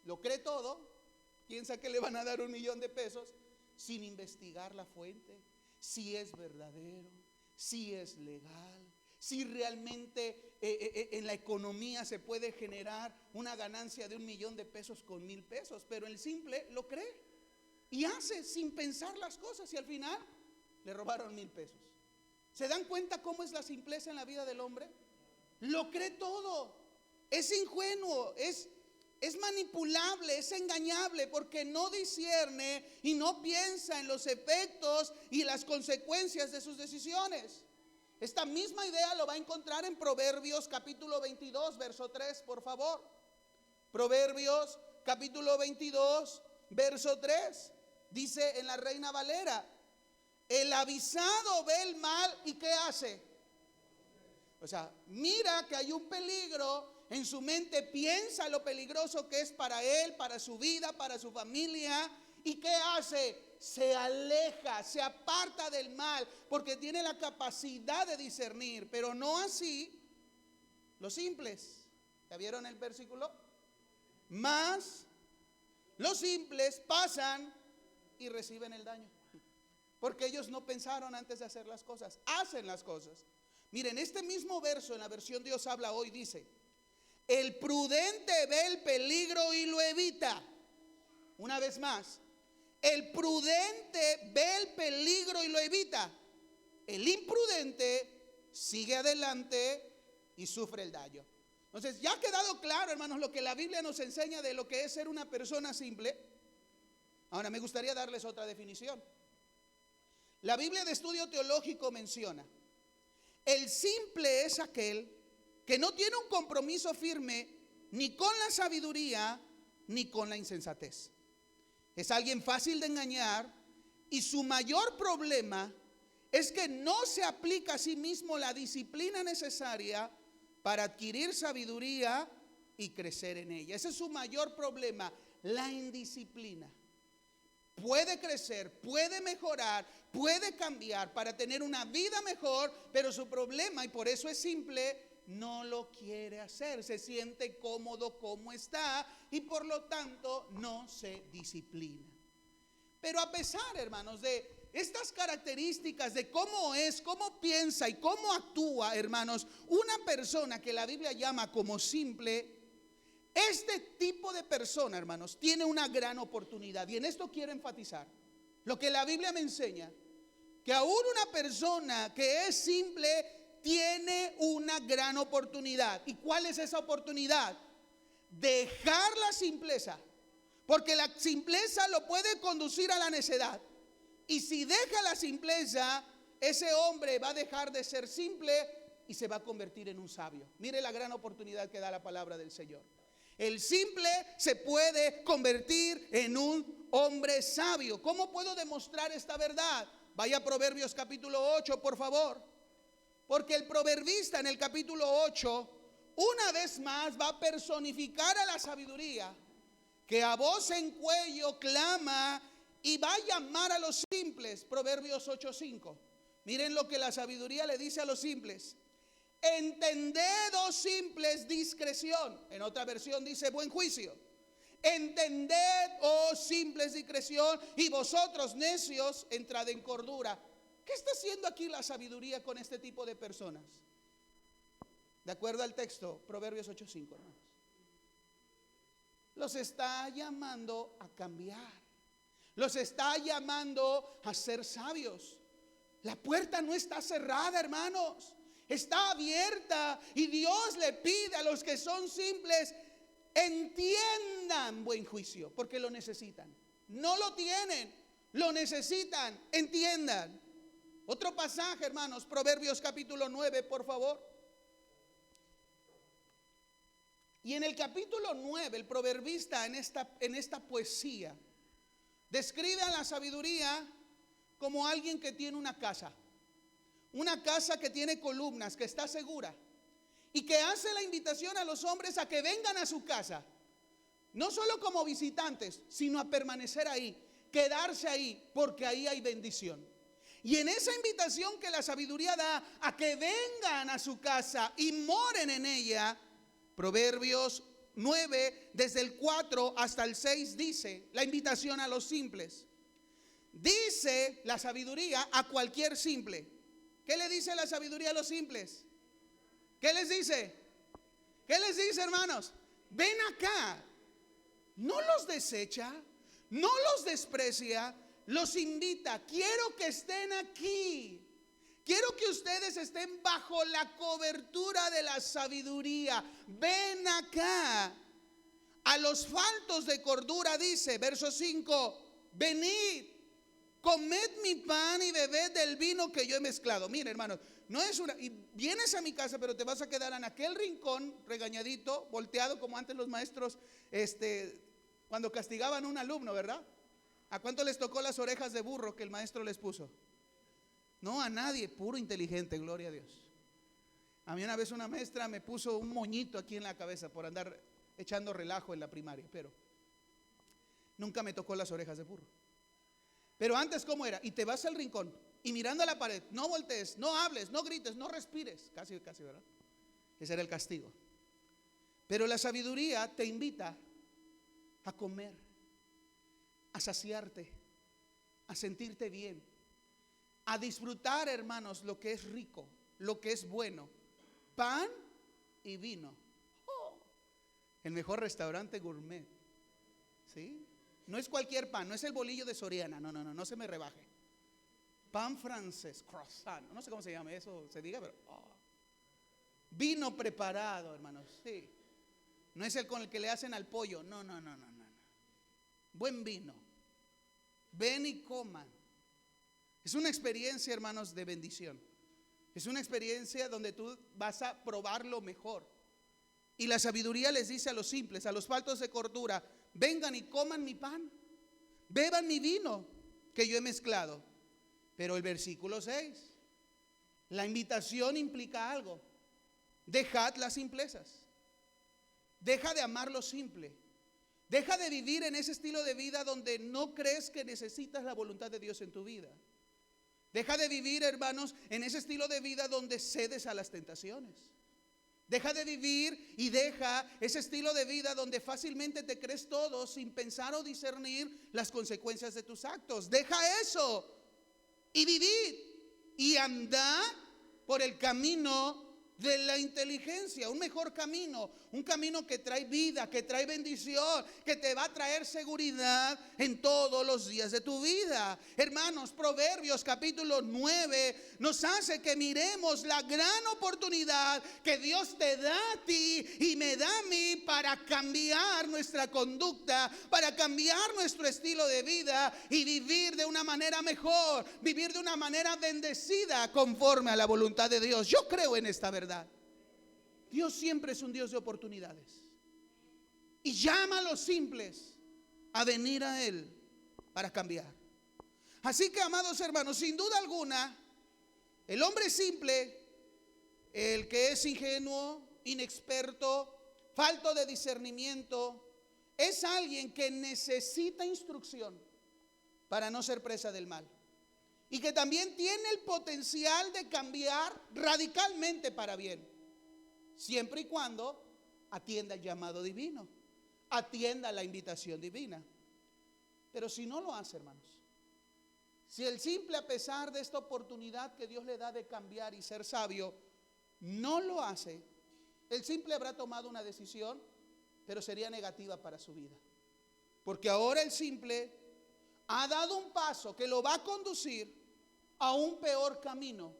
lo cree todo, piensa que le van a dar 1,000,000 de pesos. sin investigar la fuente, si es verdadero, si es legal, si realmente en la economía se puede generar una ganancia de 1,000,000 de pesos con 1,000 pesos. Pero el simple lo cree y hace sin pensar las cosas, y al final le robaron 1,000 pesos. ¿Se dan cuenta cómo es la simpleza en la vida del hombre? Lo cree todo, es ingenuo, es manipulable, es engañable, porque no discierne y no piensa en los efectos y las consecuencias de sus decisiones. Esta misma idea lo va a encontrar en Proverbios capítulo 22, verso 3, por favor. Proverbios capítulo 22, verso 3. Dice en la Reina Valera: el avisado ve el mal y ¿qué hace? O sea, mira que hay un peligro en su mente, piensa lo peligroso que es para él, para su vida, para su familia, ¿y qué hace? Se aleja, se aparta del mal, porque tiene la capacidad de discernir. Pero no así los simples. ¿Ya vieron el versículo? Mas los simples pasan y reciben el daño, porque ellos no pensaron antes de hacer las cosas, hacen las cosas. Miren, este mismo verso en la versión Dios habla hoy dice: el prudente ve el peligro y lo evita. Una vez más, el prudente ve el peligro y lo evita. El imprudente sigue adelante y sufre el daño. Entonces, ya ha quedado claro, hermanos, lo que la Biblia nos enseña de lo que es ser una persona simple. Ahora me gustaría darles otra definición. La Biblia de Estudio Teológico menciona: el simple es aquel que no tiene un compromiso firme ni con la sabiduría ni con la insensatez. Es alguien fácil de engañar, y su mayor problema es que no se aplica a sí mismo la disciplina necesaria para adquirir sabiduría y crecer en ella. Ese es su mayor problema, la indisciplina. Puede crecer, puede mejorar, puede cambiar para tener una vida mejor, pero su problema, y por eso es simple, no lo quiere hacer. Se siente cómodo como está y por lo tanto no se disciplina. Pero a pesar, hermanos, de estas características de cómo es, cómo piensa y cómo actúa, hermanos, una persona que la Biblia llama como simple, este tipo de persona, hermanos, tiene una gran oportunidad. Y en esto quiero enfatizar lo que la Biblia me enseña: que aún una persona que es simple tiene una gran oportunidad. ¿Y cuál es esa oportunidad? Dejar la simpleza, porque la simpleza lo puede conducir a la necedad. Y si deja la simpleza, ese hombre va a dejar de ser simple y se va a convertir en un sabio. Mire la gran oportunidad que da la palabra del Señor. El simple se puede convertir en un hombre sabio. ¿Cómo puedo demostrar esta verdad? Vaya a Proverbios capítulo 8, por favor. Porque el proverbista en el capítulo 8, una vez más, va a personificar a la sabiduría, que a voz en cuello clama y va a llamar a los simples. Proverbios 8:5. Miren lo que la sabiduría le dice a los simples: entended, oh simples, discreción. En otra versión dice buen juicio. Entended, oh simples, discreción, y vosotros necios, entrad en cordura. ¿Qué está haciendo aquí la sabiduría con este tipo de personas? De acuerdo al texto, Proverbios 8:5, hermanos, los está llamando a cambiar, los está llamando a ser sabios. La puerta no está cerrada, hermanos, está abierta, y Dios le pide a los que son simples: entiendan buen juicio, porque lo necesitan. No lo tienen, lo necesitan, entiendan. Otro pasaje, hermanos, Proverbios capítulo 9, por favor. Y en el capítulo 9, el proverbista en esta poesía describe a la sabiduría como alguien que tiene una casa que tiene columnas, que está segura, y que hace la invitación a los hombres a que vengan a su casa, no solo como visitantes, sino a permanecer ahí, quedarse ahí, porque ahí hay bendición. Y en esa invitación que la sabiduría da a que vengan a su casa y moren en ella, Proverbios 9, desde el 4 hasta el 6 dice la invitación a los simples: dice la sabiduría a cualquier simple. ¿Qué le dice la sabiduría a los simples? ¿Qué les dice? ¿Qué les dice, hermanos? Ven acá. No los desecha, no los desprecia, los invita. Quiero que estén aquí. Quiero que ustedes estén bajo la cobertura de la sabiduría. Ven acá. A los faltos de cordura dice, verso 5, venid, comed mi pan y bebed del vino que yo he mezclado. Mira, hermanos, no es una, y vienes a mi casa, pero te vas a quedar en aquel rincón regañadito, volteado como antes los maestros, cuando castigaban a un alumno, ¿verdad? ¿A cuánto les tocó las orejas de burro que el maestro les puso? No, a nadie, puro inteligente, gloria a Dios. A mí una vez una maestra me puso un moñito aquí en la cabeza por andar echando relajo en la primaria, pero nunca me tocó las orejas de burro. Pero antes, ¿cómo era? Y te vas al rincón y mirando a la pared, no voltees, no hables, no grites, no respires. Casi, ¿verdad? Ese era el castigo. Pero la sabiduría te invita a comer, a saciarte, a sentirte bien, a disfrutar, hermanos, lo que es rico, lo que es bueno, pan y vino. El mejor restaurante gourmet, ¿sí? No es cualquier pan, no es el bolillo de Soriana, no se me rebaje. Pan francés, croissant, no sé cómo se llama eso, se diga, pero vino preparado, hermanos, sí. No es el con el que le hacen al pollo, no. Buen vino. Ven y coman. Es una experiencia, hermanos, de bendición. Es una experiencia donde tú vas a probar lo mejor. Y la sabiduría les dice a los simples, a los faltos de cordura, vengan y coman mi pan, beban mi vino que yo he mezclado. Pero el versículo 6, la invitación implica algo. Dejad las simplezas. Deja de amar lo simple. Deja de vivir en ese estilo de vida donde no crees que necesitas la voluntad de Dios en tu vida. Deja de vivir, hermanos, en ese estilo de vida donde cedes a las tentaciones. Deja de vivir y deja ese estilo de vida donde fácilmente te crees todo sin pensar o discernir las consecuencias de tus actos. Deja eso y vivid y andad por el camino de la inteligencia, un mejor camino, un camino que trae vida, que trae bendición, que te va a traer seguridad en todos los días de tu vida. Hermanos, Proverbios capítulo 9 nos hace que miremos la gran oportunidad que Dios te da a ti y me da a mí para cambiar nuestra conducta, para cambiar nuestro estilo de vida y vivir de una manera mejor, vivir de una manera bendecida conforme a la voluntad de Dios. Yo creo en esta verdad. Dios siempre es un Dios de oportunidades y llama a los simples a venir a Él para cambiar. Así que, amados hermanos, sin duda alguna, el hombre simple, el que es ingenuo, inexperto, falto de discernimiento, es alguien que necesita instrucción para no ser presa del mal y que también tiene el potencial de cambiar radicalmente para bien, siempre y cuando atienda el llamado divino, atienda la invitación divina. Pero si no lo hace, hermanos, si el simple, a pesar de esta oportunidad que Dios le da de cambiar y ser sabio, no lo hace, el simple habrá tomado una decisión, pero sería negativa para su vida. Porque ahora el simple ha dado un paso que lo va a conducir a un peor camino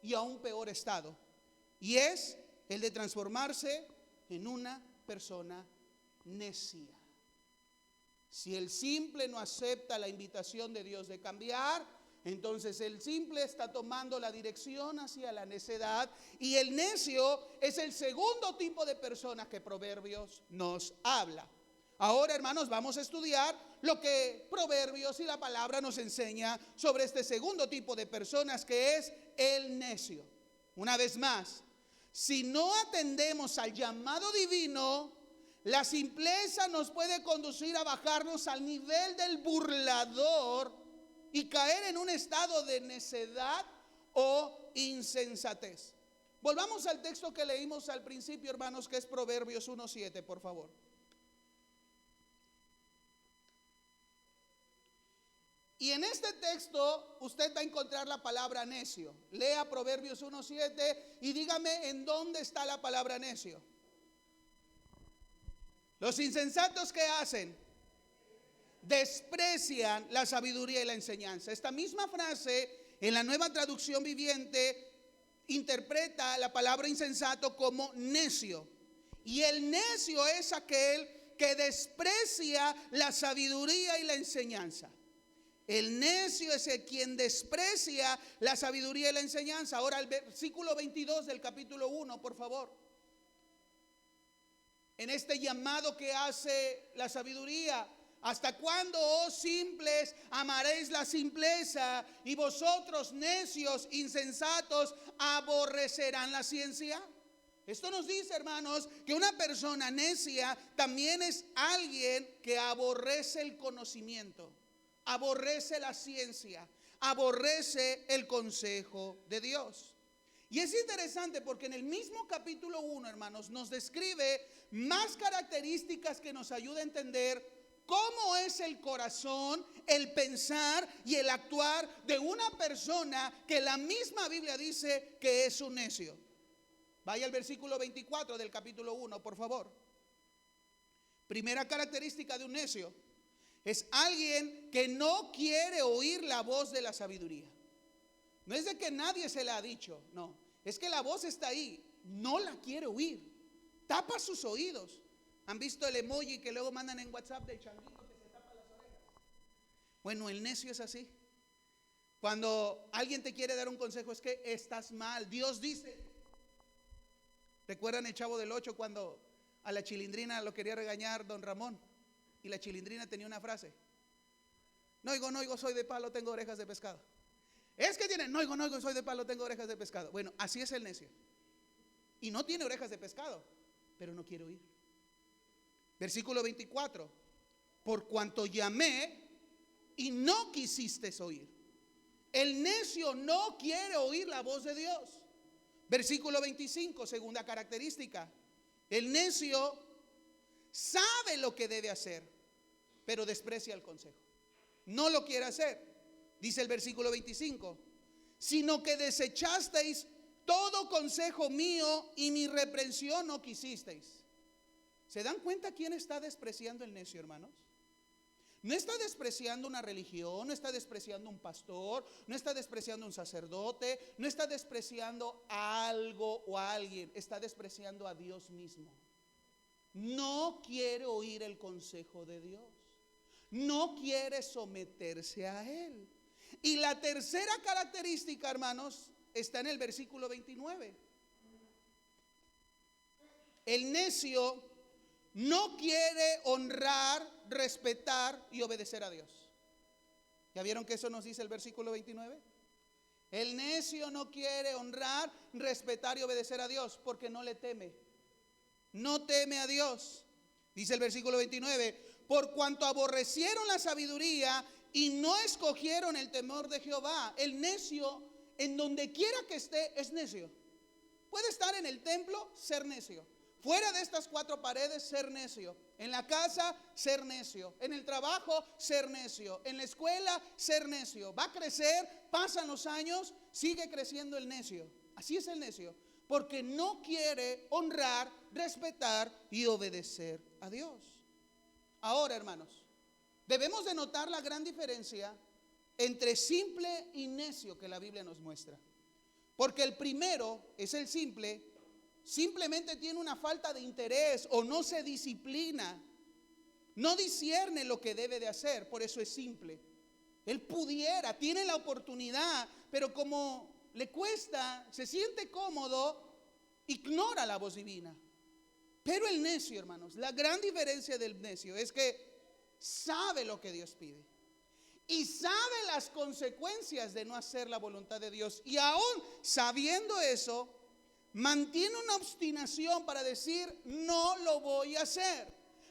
y a un peor estado. Y es el de transformarse en una persona necia. Si el simple no acepta la invitación de Dios de cambiar, entonces el simple está tomando la dirección hacia la necedad, y el necio es el segundo tipo de persona que Proverbios nos habla. Ahora, hermanos, vamos a estudiar lo que Proverbios y la palabra nos enseña sobre este segundo tipo de personas, que es el necio. Una vez más, si no atendemos al llamado divino, la simpleza nos puede conducir a bajarnos al nivel del burlador y caer en un estado de necedad o insensatez. Volvamos al texto que leímos al principio, hermanos, que es Proverbios 1:7, por favor. Y en este texto usted va a encontrar la palabra necio. Lea Proverbios 1:7 y dígame en dónde está la palabra necio. Los insensatos, ¿qué hacen? Desprecian la sabiduría y la enseñanza. Esta misma frase en la Nueva Traducción Viviente interpreta la palabra insensato como necio. Y el necio es aquel que desprecia la sabiduría y la enseñanza. El necio es el quien desprecia la sabiduría y la enseñanza. Ahora el versículo 22 del capítulo 1, por favor. En este llamado que hace la sabiduría: ¿hasta cuándo, oh simples, amaréis la simpleza? Y vosotros, necios, insensatos, aborrecerán la ciencia. Esto nos dice, hermanos, que una persona necia también es alguien que aborrece el conocimiento, aborrece la ciencia, aborrece el consejo de Dios. Y es interesante porque en el mismo capítulo 1, hermanos, nos describe más características que nos ayudan a entender cómo es el corazón, el pensar y el actuar de una persona que la misma Biblia dice que es un necio. Vaya al versículo 24 del capítulo 1, por favor. Primera característica de un necio: es alguien que no quiere oír la voz de la sabiduría. No es de que nadie se la ha dicho, no. Es que la voz está ahí, no la quiere oír. Tapa sus oídos. ¿Han visto el emoji que luego mandan en WhatsApp del changuito que se tapa las orejas? Bueno, el necio es así. Cuando alguien te quiere dar un consejo, es que estás mal. Dios dice. ¿Recuerdan el Chavo del 8 cuando a la Chilindrina lo quería regañar don Ramón? Y la Chilindrina tenía una frase: no oigo, soy de palo, tengo orejas de pescado. Es que tiene, no oigo, soy de palo, tengo orejas de pescado. Bueno, así es el necio. Y no tiene orejas de pescado, pero no quiere oír. Versículo 24: por cuanto llamé y no quisiste oír. El necio no quiere oír la voz de Dios. Versículo 25, segunda característica: el necio sabe lo que debe hacer, pero desprecia el consejo. No lo quiere hacer. Dice el versículo 25: sino que desechasteis todo consejo mío y mi reprensión no quisisteis. ¿Se dan cuenta quién está despreciando el necio, hermanos? No está despreciando una religión, no está despreciando un pastor, no está despreciando un sacerdote, no está despreciando a algo o a alguien, está despreciando a Dios mismo. No quiere oír el consejo de Dios, no quiere someterse a Él. Y la tercera característica, hermanos, está en el versículo 29. El necio no quiere honrar, respetar y obedecer a Dios. ¿Ya vieron que eso nos dice el versículo 29? El necio no quiere honrar, respetar y obedecer a Dios porque no le teme. No teme a Dios. Dice el versículo 29: por cuanto aborrecieron la sabiduría y no escogieron el temor de Jehová. El necio, en donde quiera que esté, es necio. Puede estar en el templo, ser necio. Fuera de estas cuatro paredes, ser necio. En la casa, ser necio. En el trabajo, ser necio. En la escuela, ser necio. Va a crecer, pasan los años, sigue creciendo el necio. Así es el necio, porque no quiere honrar, respetar y obedecer a Dios. Ahora, hermanos, debemos de notar la gran diferencia entre simple y necio que la Biblia nos muestra. Porque el primero es el simple. Simplemente tiene una falta de interés o no se disciplina, no discierne lo que debe de hacer, por eso es simple. Él pudiera, tiene la oportunidad, pero como le cuesta, se siente cómodo, ignora la voz divina. Pero el necio, hermanos, la gran diferencia del necio es que sabe lo que Dios pide y sabe las consecuencias de no hacer la voluntad de Dios, y aún sabiendo eso, mantiene una obstinación para decir: no lo voy a hacer,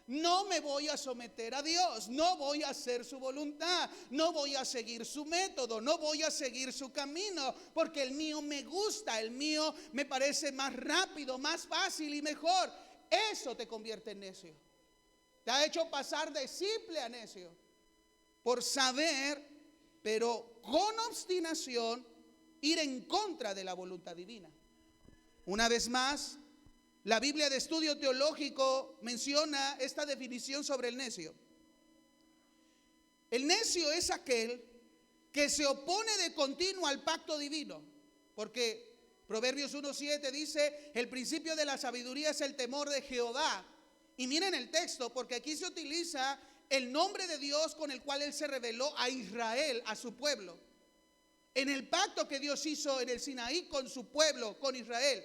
no me voy a someter a Dios, no voy a hacer su voluntad, no voy a seguir su método, no voy a seguir su camino, porque el mío me gusta, el mío me parece más rápido, más fácil y mejor. Eso te convierte en necio. Te ha hecho pasar de simple a necio por saber pero con obstinación ir en contra de la voluntad divina. Una vez más, la Biblia de Estudio Teológico menciona esta definición sobre el necio. El necio es aquel que se opone de continuo al pacto divino, porque Proverbios 1:7 dice: el principio de la sabiduría es el temor de Jehová. Y miren el texto, porque aquí se utiliza el nombre de Dios con el cual Él se reveló a Israel, a su pueblo, en el pacto que Dios hizo en el Sinaí con su pueblo, con Israel.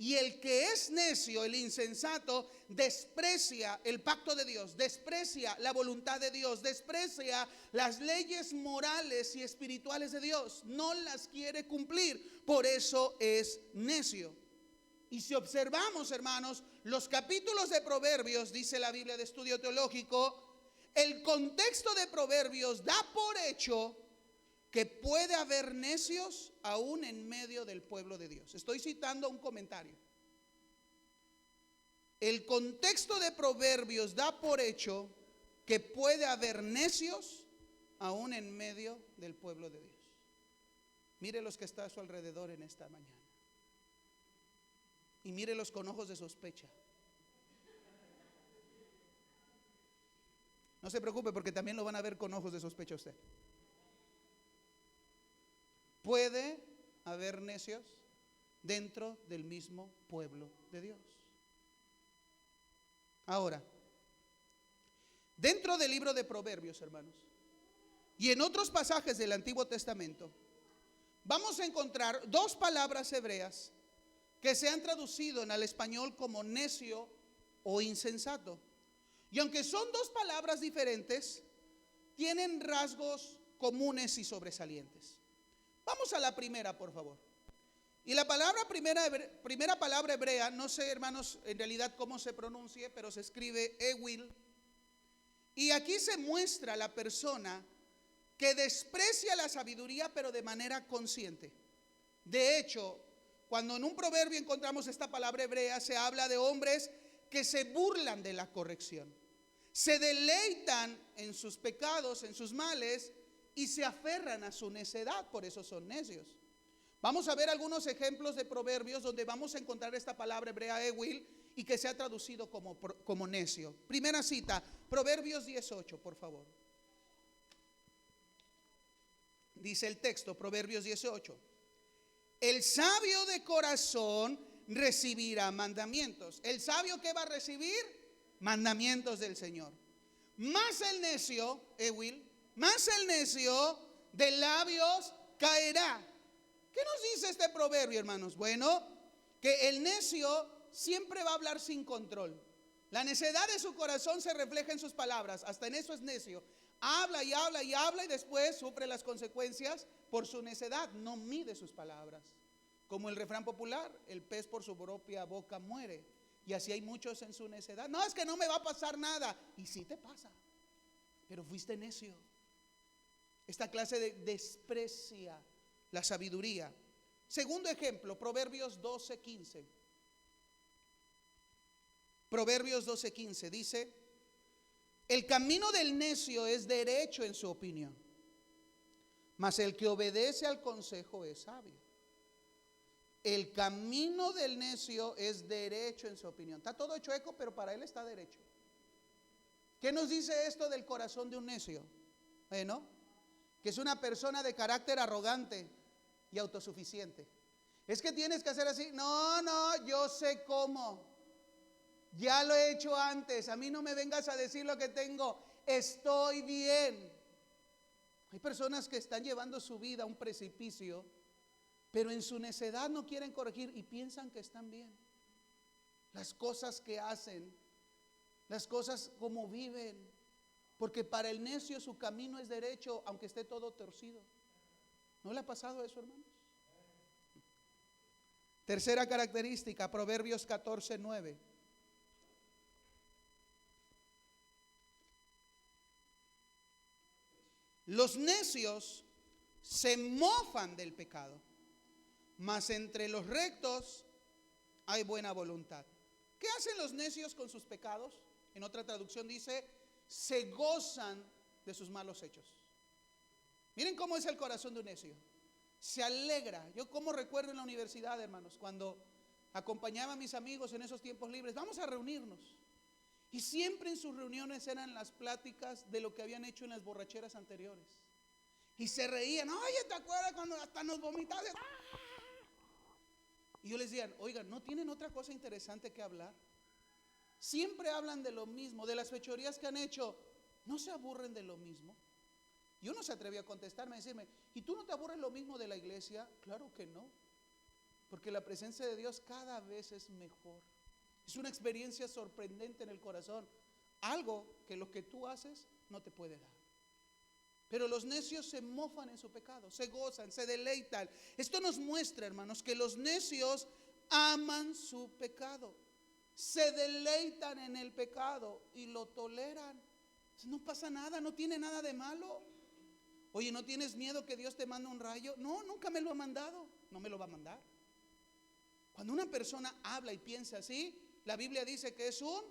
Y el que es necio, el insensato, desprecia el pacto de Dios, desprecia la voluntad de Dios, desprecia las leyes morales y espirituales de Dios, no las quiere cumplir, por eso es necio. Y si observamos, hermanos, los capítulos de Proverbios, dice la Biblia de Estudio Teológico, el contexto de Proverbios da por hecho que puede haber necios aún en medio del pueblo de Dios. Estoy citando un comentario. El contexto de Proverbios da por hecho que puede haber necios aún en medio del pueblo de Dios. Mire los que están a su alrededor en esta mañana. Y mírelos con ojos de sospecha. No se preocupe, porque también lo van a ver con ojos de sospecha usted. Puede haber necios dentro del mismo pueblo de Dios. Ahora, dentro del libro de Proverbios, hermanos, y en otros pasajes del Antiguo Testamento, vamos a encontrar dos palabras hebreas que se han traducido en al español como necio o insensato. Y aunque son dos palabras diferentes, tienen rasgos comunes y sobresalientes. Vamos a la primera, por favor. Y la primera palabra hebrea, no sé, hermanos, en realidad cómo se pronuncie, pero se escribe ewil. Y aquí se muestra la persona que desprecia la sabiduría, pero de manera consciente. De hecho, cuando en un proverbio encontramos esta palabra hebrea, se habla de hombres que se burlan de la corrección, se deleitan en sus pecados, en sus males, y se aferran a su necedad, por eso son necios. Vamos a ver algunos ejemplos de proverbios donde vamos a encontrar esta palabra hebrea ewil y que se ha traducido como necio. Primera cita, Proverbios 18, por favor. Dice el texto, Proverbios 18: el sabio de corazón recibirá mandamientos. ¿El sabio qué va a recibir? Mandamientos del Señor. Más el necio, ewil, más el necio de labios caerá. ¿Qué nos dice este proverbio, hermanos? Bueno, que el necio siempre va a hablar sin control. La necedad de su corazón se refleja en sus palabras. Hasta en eso es necio. Habla y habla y habla y después sufre las consecuencias por su necedad. No mide sus palabras. Como el refrán popular, el pez por su propia boca muere. Y así hay muchos en su necedad. No, es que no me va a pasar nada. Y sí te pasa, pero fuiste necio. Esta clase de desprecia la sabiduría. Segundo ejemplo, Proverbios 12:15. Proverbios 12:15 dice: el camino del necio es derecho en su opinión, mas el que obedece al consejo es sabio. El camino del necio es derecho en su opinión. Está todo chueco, pero para él está derecho. ¿Qué nos dice esto del corazón de un necio? Bueno, que es una persona de carácter arrogante y autosuficiente. Es que tienes que hacer así. No, yo sé cómo. Ya lo he hecho antes. A mí no me vengas a decir lo que tengo. Estoy bien. Hay personas que están llevando su vida a un precipicio, pero en su necedad no quieren corregir y piensan que están bien. Las cosas que hacen, las cosas como viven, porque para el necio su camino es derecho, aunque esté todo torcido. ¿No le ha pasado eso, hermanos? Tercera característica, Proverbios 14:9. Los necios se mofan del pecado, mas entre los rectos hay buena voluntad. ¿Qué hacen los necios con sus pecados? En otra traducción dice: se gozan de sus malos hechos. Miren cómo es el corazón de un necio. Se alegra. Yo como recuerdo en la universidad, hermanos, cuando acompañaba a mis amigos en esos tiempos libres, vamos a reunirnos. Y siempre en sus reuniones eran las pláticas de lo que habían hecho en las borracheras anteriores. Y se reían. Oye, ¿te acuerdas cuando hasta nos vomitabas? Y yo les decía, oigan, ¿no tienen otra cosa interesante que hablar? Siempre hablan de lo mismo, de las fechorías que han hecho. ¿No se aburren de lo mismo? Y uno se atrevió a contestarme, a decirme, ¿y tú no te aburres lo mismo de la iglesia? Claro que no, porque la presencia de Dios cada vez es mejor. Es una experiencia sorprendente en el corazón, algo que lo que tú haces no te puede dar. Pero los necios se mofan en su pecado, se gozan, se deleitan. Esto nos muestra, hermanos, que los necios aman su pecado, se deleitan en el pecado y lo toleran. No pasa nada, no tiene nada de malo. Oye, ¿no tienes miedo que Dios te mande un rayo? No, nunca me lo ha mandado, no me lo va a mandar. Cuando una persona habla y piensa así, la Biblia dice que es un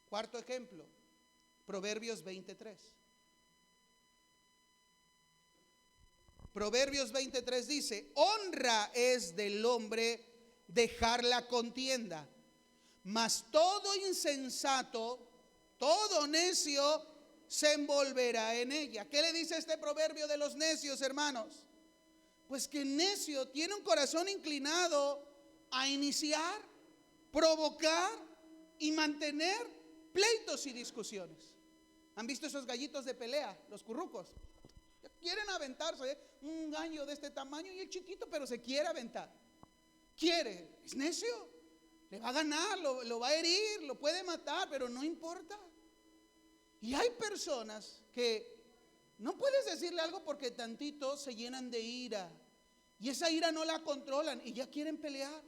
cuarto ejemplo, Proverbios 23. Proverbios 23 dice, honra es del hombre dejar la contienda, mas todo insensato, todo necio se envolverá en ella. ¿Qué le dice este proverbio de los necios, hermanos? Pues que el necio tiene un corazón inclinado a iniciar, provocar y mantener pleitos y discusiones. ¿Han visto esos gallitos de pelea, los currucos? Quieren aventarse, un gallo de este tamaño y el chiquito, pero se quiere aventar. Quiere, es necio, le va a ganar, lo va a herir, lo puede matar, pero no importa. Y hay personas que no puedes decirle algo porque tantito se llenan de ira. Y esa ira no la controlan y ya quieren pelear.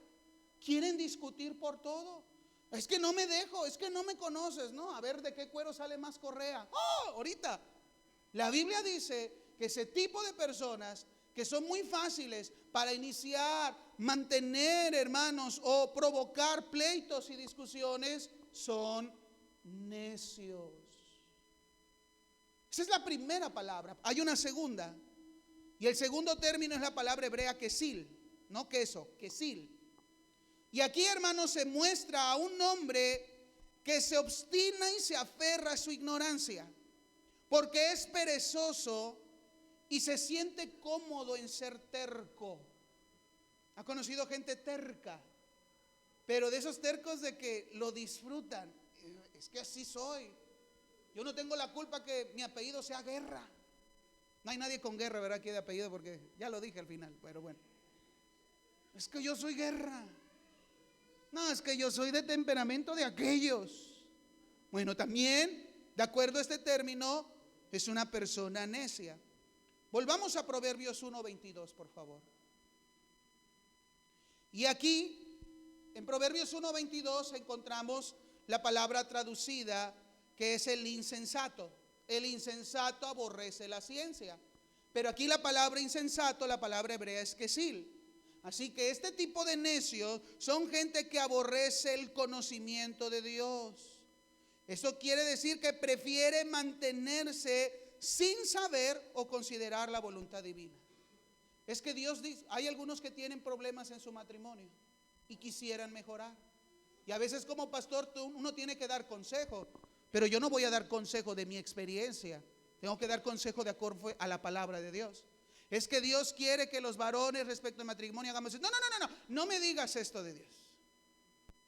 Quieren discutir por todo. Es que no me dejo, es que no me conoces, ¿no? A ver de qué cuero sale más correa. ¡Oh! Ahorita. La Biblia dice que ese tipo de personas que son muy fáciles para iniciar, mantener, hermanos, o provocar pleitos y discusiones, son necios. Esa es la primera palabra. Hay una segunda. Y el segundo término es la palabra hebrea quesil. No queso, quesil. Y aquí, hermanos, se muestra a un hombre que se obstina y se aferra a su ignorancia, porque es perezoso y se siente cómodo en ser terco. ¿Ha conocido gente terca? Pero de esos tercos de que lo disfrutan. Es que así soy. Yo no tengo la culpa que mi apellido sea Guerra. No hay nadie con Guerra, ¿verdad? Aquí de apellido, porque ya lo dije al final, pero bueno. Es que yo soy Guerra. No, es que yo soy de temperamento de aquellos. Bueno, también, de acuerdo a este término, es una persona necia. Volvamos a Proverbios 1:22, por favor. Y aquí, en Proverbios 1:22, encontramos la palabra traducida, que es el insensato. El insensato aborrece la ciencia. Pero aquí la palabra insensato, la palabra hebrea es quesil. Así que este tipo de necios son gente que aborrece el conocimiento de Dios. Eso quiere decir que prefiere mantenerse sin saber o considerar la voluntad divina. Es que Dios dice, hay algunos que tienen problemas en su matrimonio y quisieran mejorar. Y a veces como pastor uno tiene que dar consejo, pero yo no voy a dar consejo de mi experiencia. Tengo que dar consejo de acuerdo a la palabra de Dios. Es que Dios quiere que los varones respecto al matrimonio hagamos esto. No me digas esto de Dios.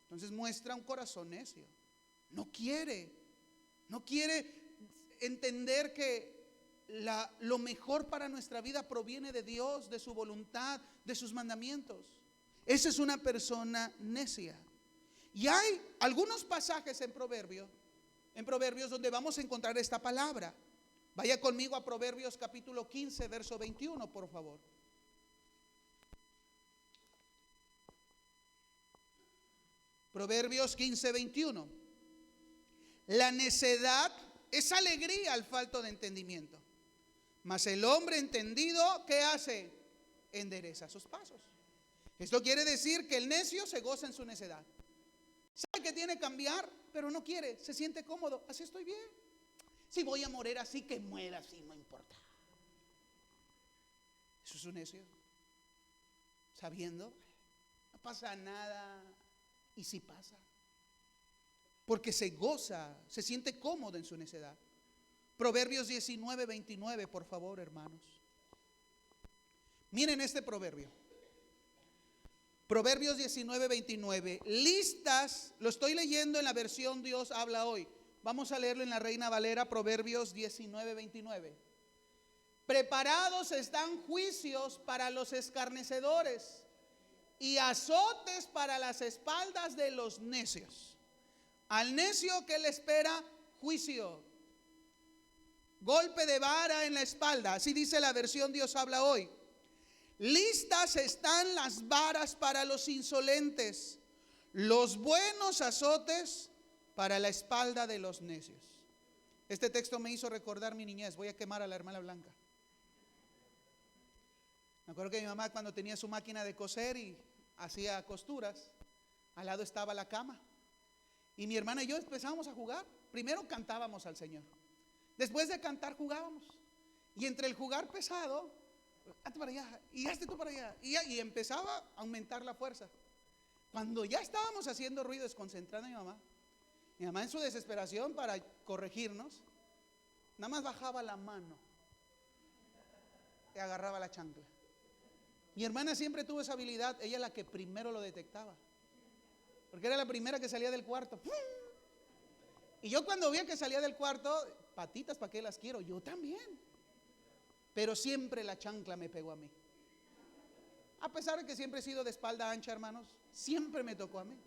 Entonces muestra un corazón necio. No quiere entender que lo mejor para nuestra vida proviene de Dios, de su voluntad, de sus mandamientos. Esa es una persona necia. Y hay algunos pasajes en Proverbios donde vamos a encontrar esta palabra. Vaya conmigo a Proverbios capítulo 15, verso 21, por favor. Proverbios 15, 21. La necedad es alegría al falto de entendimiento, mas el hombre entendido, ¿qué hace? Endereza sus pasos. Esto quiere decir que el necio se goza en su necedad. Sabe que tiene que cambiar, pero no quiere, se siente cómodo. Así estoy bien. Si voy a morir así, que muera así, no importa. Eso es un necio. Sabiendo, no pasa nada. Y sí pasa. Porque se goza, se siente cómodo en su necedad. Proverbios 19:29, por favor, hermanos. Miren este proverbio. Proverbios 19:29. Listas, lo estoy leyendo en la versión Dios habla hoy. Vamos a leerlo en la Reina Valera, Proverbios 19:29. Preparados están juicios para los escarnecedores y azotes para las espaldas de los necios. Al necio, ¿qué le espera? Juicio. Golpe de vara en la espalda. Así dice la versión Dios habla hoy. Listas están las varas para los insolentes, los buenos azotes para la espalda de los necios. Este texto me hizo recordar mi niñez. Voy a quemar a la hermana Blanca. Me acuerdo que mi mamá, cuando tenía su máquina de coser y hacía costuras, al lado estaba la cama. Y mi hermana y yo empezábamos a jugar. Primero cantábamos al Señor. Después de cantar jugábamos. Y entre el jugar pesado, hazte para allá y hazte tú para allá, y empezaba a aumentar la fuerza. Cuando ya estábamos haciendo ruido, desconcentrando a mi mamá en su desesperación para corregirnos, nada más bajaba la mano y agarraba la chancla. Mi hermana siempre tuvo esa habilidad. Ella es la que primero lo detectaba, porque era la primera que salía del cuarto. Y yo cuando veía que salía del cuarto, patitas, ¿para qué las quiero? Yo también. Pero siempre la chancla me pegó a mí. A pesar de que siempre he sido de espalda ancha, hermanos, siempre me tocó a mí.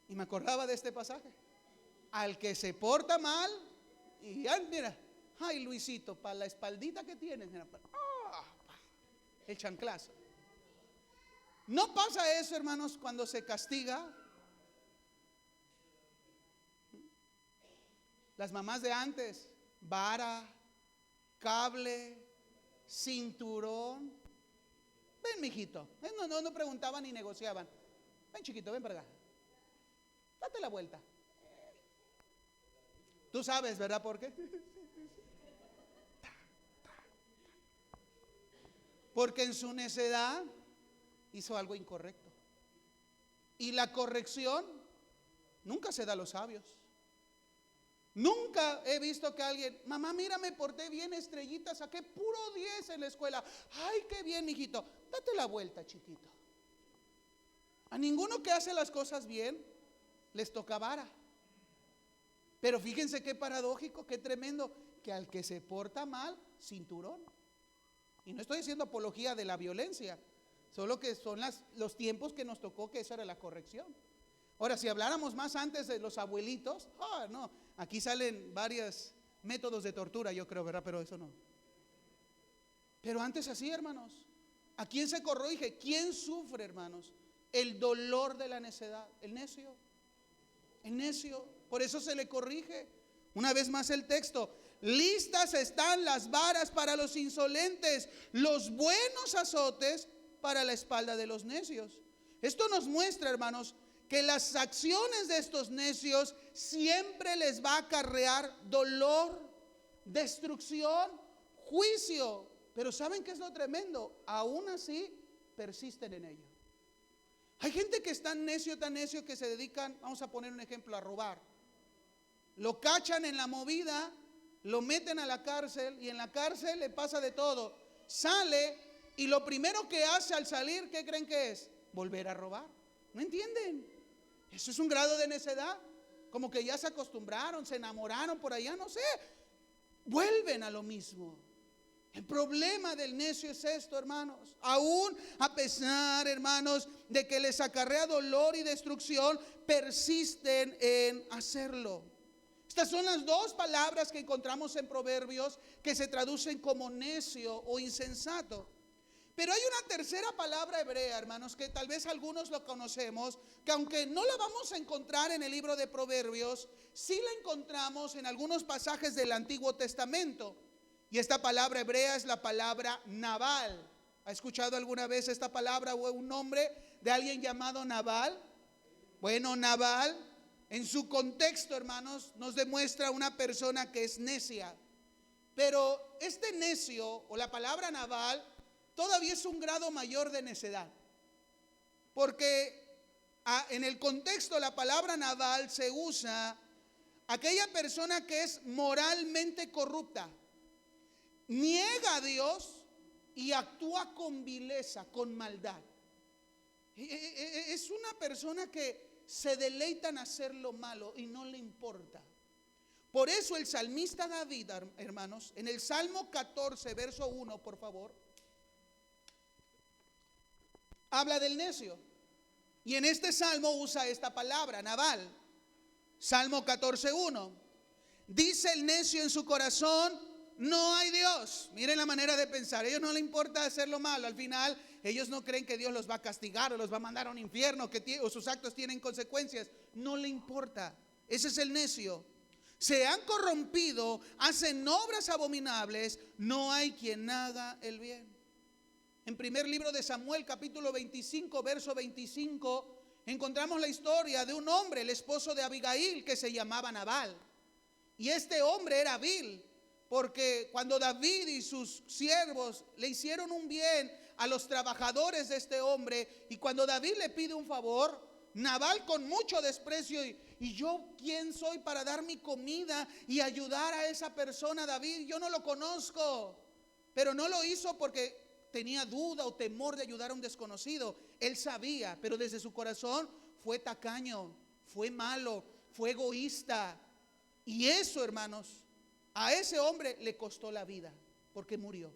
Y me acordaba de este pasaje. Al que se porta mal, y ya mira, ay Luisito, para la espaldita que tienes, el chanclazo. ¿No pasa eso, hermanos, cuando se castiga? Las mamás de antes, vara, cable, cinturón. Ven, mijito. No preguntaban ni negociaban. Ven, chiquito, ven para acá. Date la vuelta. Tú sabes, ¿verdad por qué? Porque en su necedad hizo algo incorrecto. Y la corrección nunca se da a los sabios. Nunca he visto que alguien, mamá, mira, me porté bien, estrellita, saqué puro 10 en la escuela. Ay, qué bien, mijito. Date la vuelta, chiquito. A ninguno que hace las cosas bien les toca vara. Pero fíjense qué paradójico, qué tremendo, que al que se porta mal, cinturón. Y no estoy diciendo apología de la violencia, solo que son los tiempos que nos tocó, que esa era la corrección. Ahora, si habláramos más antes de los abuelitos, no, aquí salen varios métodos de tortura, yo creo, ¿verdad? Pero eso no. Pero antes así, hermanos. ¿A quién se corrige? ¿Quién sufre, hermanos? El dolor de la necedad. El necio. El necio. Por eso se le corrige. Una vez más el texto. Listas están las varas para los insolentes, los buenos azotes para la espalda de los necios. Esto nos muestra, hermanos, que las acciones de estos necios siempre les va a acarrear dolor, destrucción, juicio. Pero ¿saben qué es lo tremendo? Aún así persisten en ello. Hay gente que es tan necio que se dedican, vamos a poner un ejemplo, a robar. Lo cachan en la movida, lo meten a la cárcel y en la cárcel le pasa de todo. Sale y lo primero que hace al salir, ¿qué creen que es? Volver a robar. ¿No entienden? Eso es un grado de necedad. Como que ya se acostumbraron, se enamoraron por allá, no sé. Vuelven a lo mismo. El problema del necio es esto, hermanos. Aún a pesar, hermanos, de que les acarrea dolor y destrucción, persisten en hacerlo. Estas son las dos palabras que encontramos en Proverbios que se traducen como necio o insensato. Pero hay una tercera palabra hebrea, hermanos, que tal vez algunos lo conocemos, que aunque no la vamos a encontrar en el libro de Proverbios, sí la encontramos en algunos pasajes del Antiguo Testamento. Y esta palabra hebrea es la palabra Nabal. ¿Ha escuchado alguna vez esta palabra o un nombre de alguien llamado Nabal? Bueno, Nabal en su contexto, hermanos, nos demuestra una persona que es necia. Pero este necio, o la palabra Nabal, todavía es un grado mayor de necedad. Porque en el contexto la palabra Nabal se usa aquella persona que es moralmente corrupta, niega a Dios y actúa con vileza, con maldad. Es una persona que se deleita en hacer lo malo y no le importa. Por eso el salmista David, hermanos, en el Salmo 14, verso 1, por favor, habla del necio. Y en este salmo usa esta palabra, Nabal. Salmo 14, 1. Dice el necio en su corazón: no hay Dios. Miren la manera de pensar. A ellos no les importa hacer lo malo. Al final ellos no creen que Dios los va a castigar o los va a mandar a un infierno, o sus actos tienen consecuencias. No le importa. Ese es el necio. Se han corrompido, hacen obras abominables, no hay quien haga el bien. En primer libro de Samuel, capítulo 25, verso 25, encontramos la historia de un hombre, el esposo de Abigail, que se llamaba Nabal. Y este hombre era vil, porque cuando David y sus siervos le hicieron un bien a los trabajadores de este hombre, y cuando David le pide un favor, Nabal con mucho desprecio, y yo quién soy para dar mi comida y ayudar a esa persona, David, yo no lo conozco. Pero no lo hizo porque tenía duda o temor de ayudar a un desconocido. Él sabía, pero desde su corazón fue tacaño, fue malo, fue egoísta. Y eso, hermanos, a ese hombre le costó la vida, porque murió.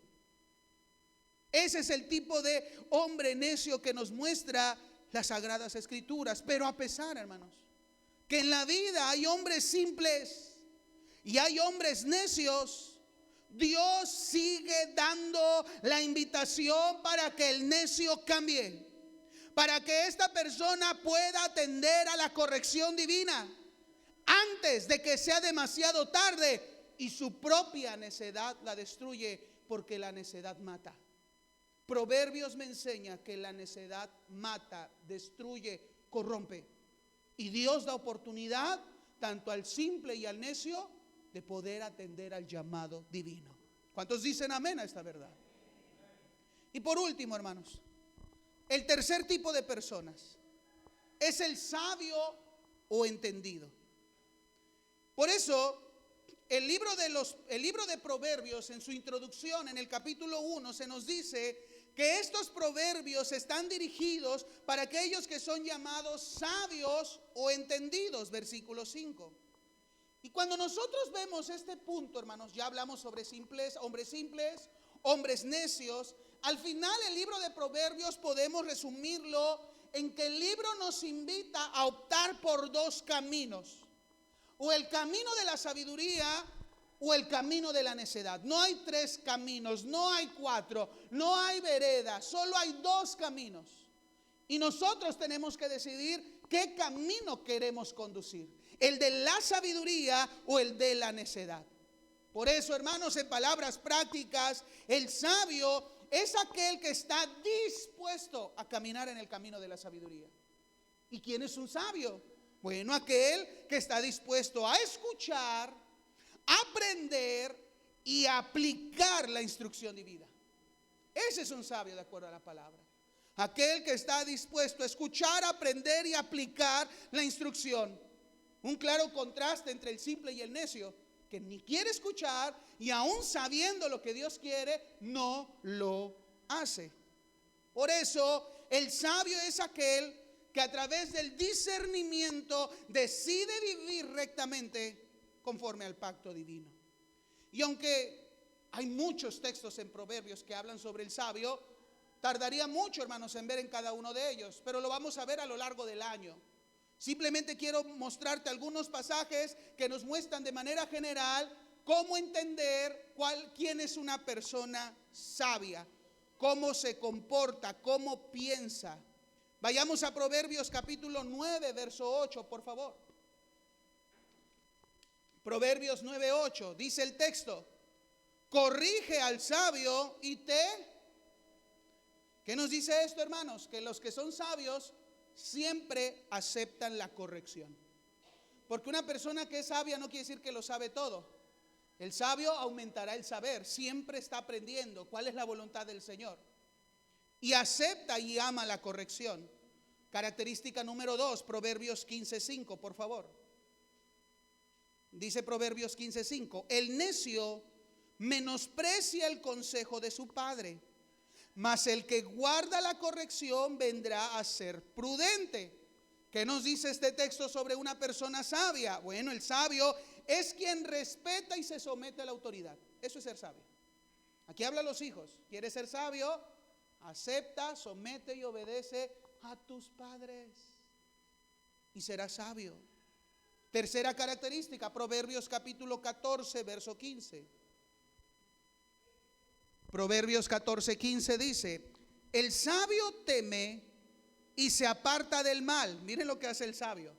Ese es el tipo de hombre necio que nos muestra las Sagradas Escrituras. Pero a pesar, hermanos, que en la vida hay hombres simples y hay hombres necios, Dios sigue dando la invitación para que el necio cambie, para que esta persona pueda atender a la corrección divina antes de que sea demasiado tarde y su propia necedad la destruye, porque la necedad mata. Proverbios me enseña que la necedad mata, destruye, corrompe. Y Dios da oportunidad tanto al simple y al necio de poder atender al llamado divino. ¿Cuántos dicen amén a esta verdad? Y por último, hermanos, el tercer tipo de personas es el sabio o entendido. Por eso el libro de Proverbios, en su introducción, en el capítulo 1, se nos dice que estos proverbios están dirigidos para aquellos que son llamados sabios o entendidos, versículo 5. Y cuando nosotros vemos este punto, hermanos, ya hablamos sobre simples, hombres necios. Al final el libro de Proverbios podemos resumirlo en que el libro nos invita a optar por dos caminos: o el camino de la sabiduría o el camino de la necedad. No hay tres caminos, no hay cuatro, no hay veredas, solo hay dos caminos. Y nosotros tenemos que decidir qué camino queremos conducir: el de la sabiduría o el de la necedad. Por eso, hermanos, en palabras prácticas, el sabio es aquel que está dispuesto a caminar en el camino de la sabiduría. ¿Y quién es un sabio? Bueno, aquel que está dispuesto a escuchar, aprender y aplicar la instrucción divina. Ese es un sabio de acuerdo a la palabra. Aquel que está dispuesto a escuchar, aprender y aplicar la instrucción. Un claro contraste entre el simple y el necio, que ni quiere escuchar y aún sabiendo lo que Dios quiere, no lo hace. Por eso el sabio es aquel que a través del discernimiento decide vivir rectamente conforme al pacto divino. Y aunque hay muchos textos en Proverbios que hablan sobre el sabio, tardaría mucho, hermanos, en ver en cada uno de ellos, pero lo vamos a ver a lo largo del año. Simplemente quiero mostrarte algunos pasajes que nos muestran de manera general cómo entender quién es una persona sabia, cómo se comporta, cómo piensa. Vayamos a Proverbios capítulo 9, verso 8, por favor. Proverbios 9, 8, dice el texto: corrige al sabio y ¿Qué nos dice esto, hermanos? Que los que son sabios siempre aceptan la corrección. Porque una persona que es sabia no quiere decir que lo sabe todo. El sabio aumentará el saber, siempre está aprendiendo cuál es la voluntad del Señor. Y acepta y ama la corrección. Característica número 2, Proverbios 15:5, por favor. Dice Proverbios 15:5, el necio menosprecia el consejo de su padre, mas el que guarda la corrección vendrá a ser prudente. ¿Qué nos dice este texto sobre una persona sabia? Bueno, el sabio es quien respeta y se somete a la autoridad. Eso es ser sabio. Aquí habla a los hijos. ¿Quieres ser sabio? Acepta, somete y obedece a tus padres y serás sabio. Tercera característica, Proverbios capítulo 14, verso 15. Proverbios 14:15 dice, el sabio teme y se aparta del mal. Miren lo que hace el sabio.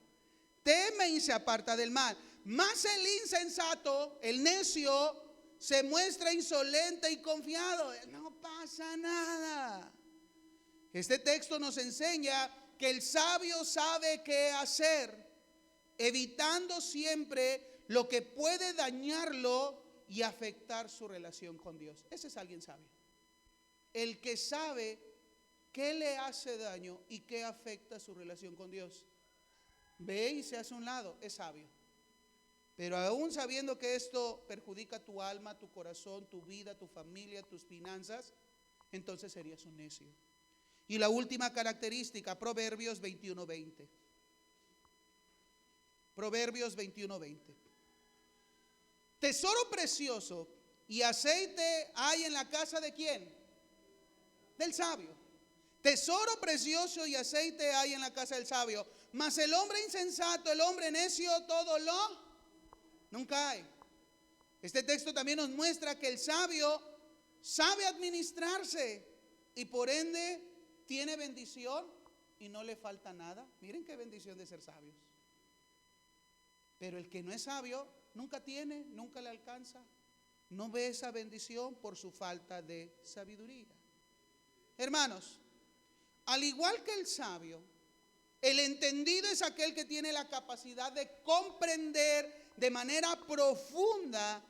Teme y se aparta del mal. Mas el insensato, el necio, se muestra insolente y confiado. No pasa nada. Este texto nos enseña que el sabio sabe qué hacer, evitando siempre lo que puede dañarlo y afectar su relación con Dios. Ese es alguien sabio. El que sabe qué le hace daño y qué afecta su relación con Dios. Ve y se hace a un lado, es sabio. Pero aún sabiendo que esto perjudica tu alma, tu corazón, tu vida, tu familia, tus finanzas, entonces serías un necio. Y la última característica, Proverbios 21:20. Proverbios 21:20. Tesoro precioso y aceite hay en la casa ¿de quién? Del sabio. Tesoro precioso y aceite hay en la casa del sabio. Mas el hombre insensato, el hombre necio, todo lo nunca hay. Este texto también nos muestra que el sabio sabe administrarse y por ende tiene bendición y no le falta nada. Miren qué bendición de ser sabios. Pero el que no es sabio nunca tiene, nunca le alcanza. No ve esa bendición por su falta de sabiduría. Hermanos, al igual que el sabio, el entendido es aquel que tiene la capacidad de comprender de manera profunda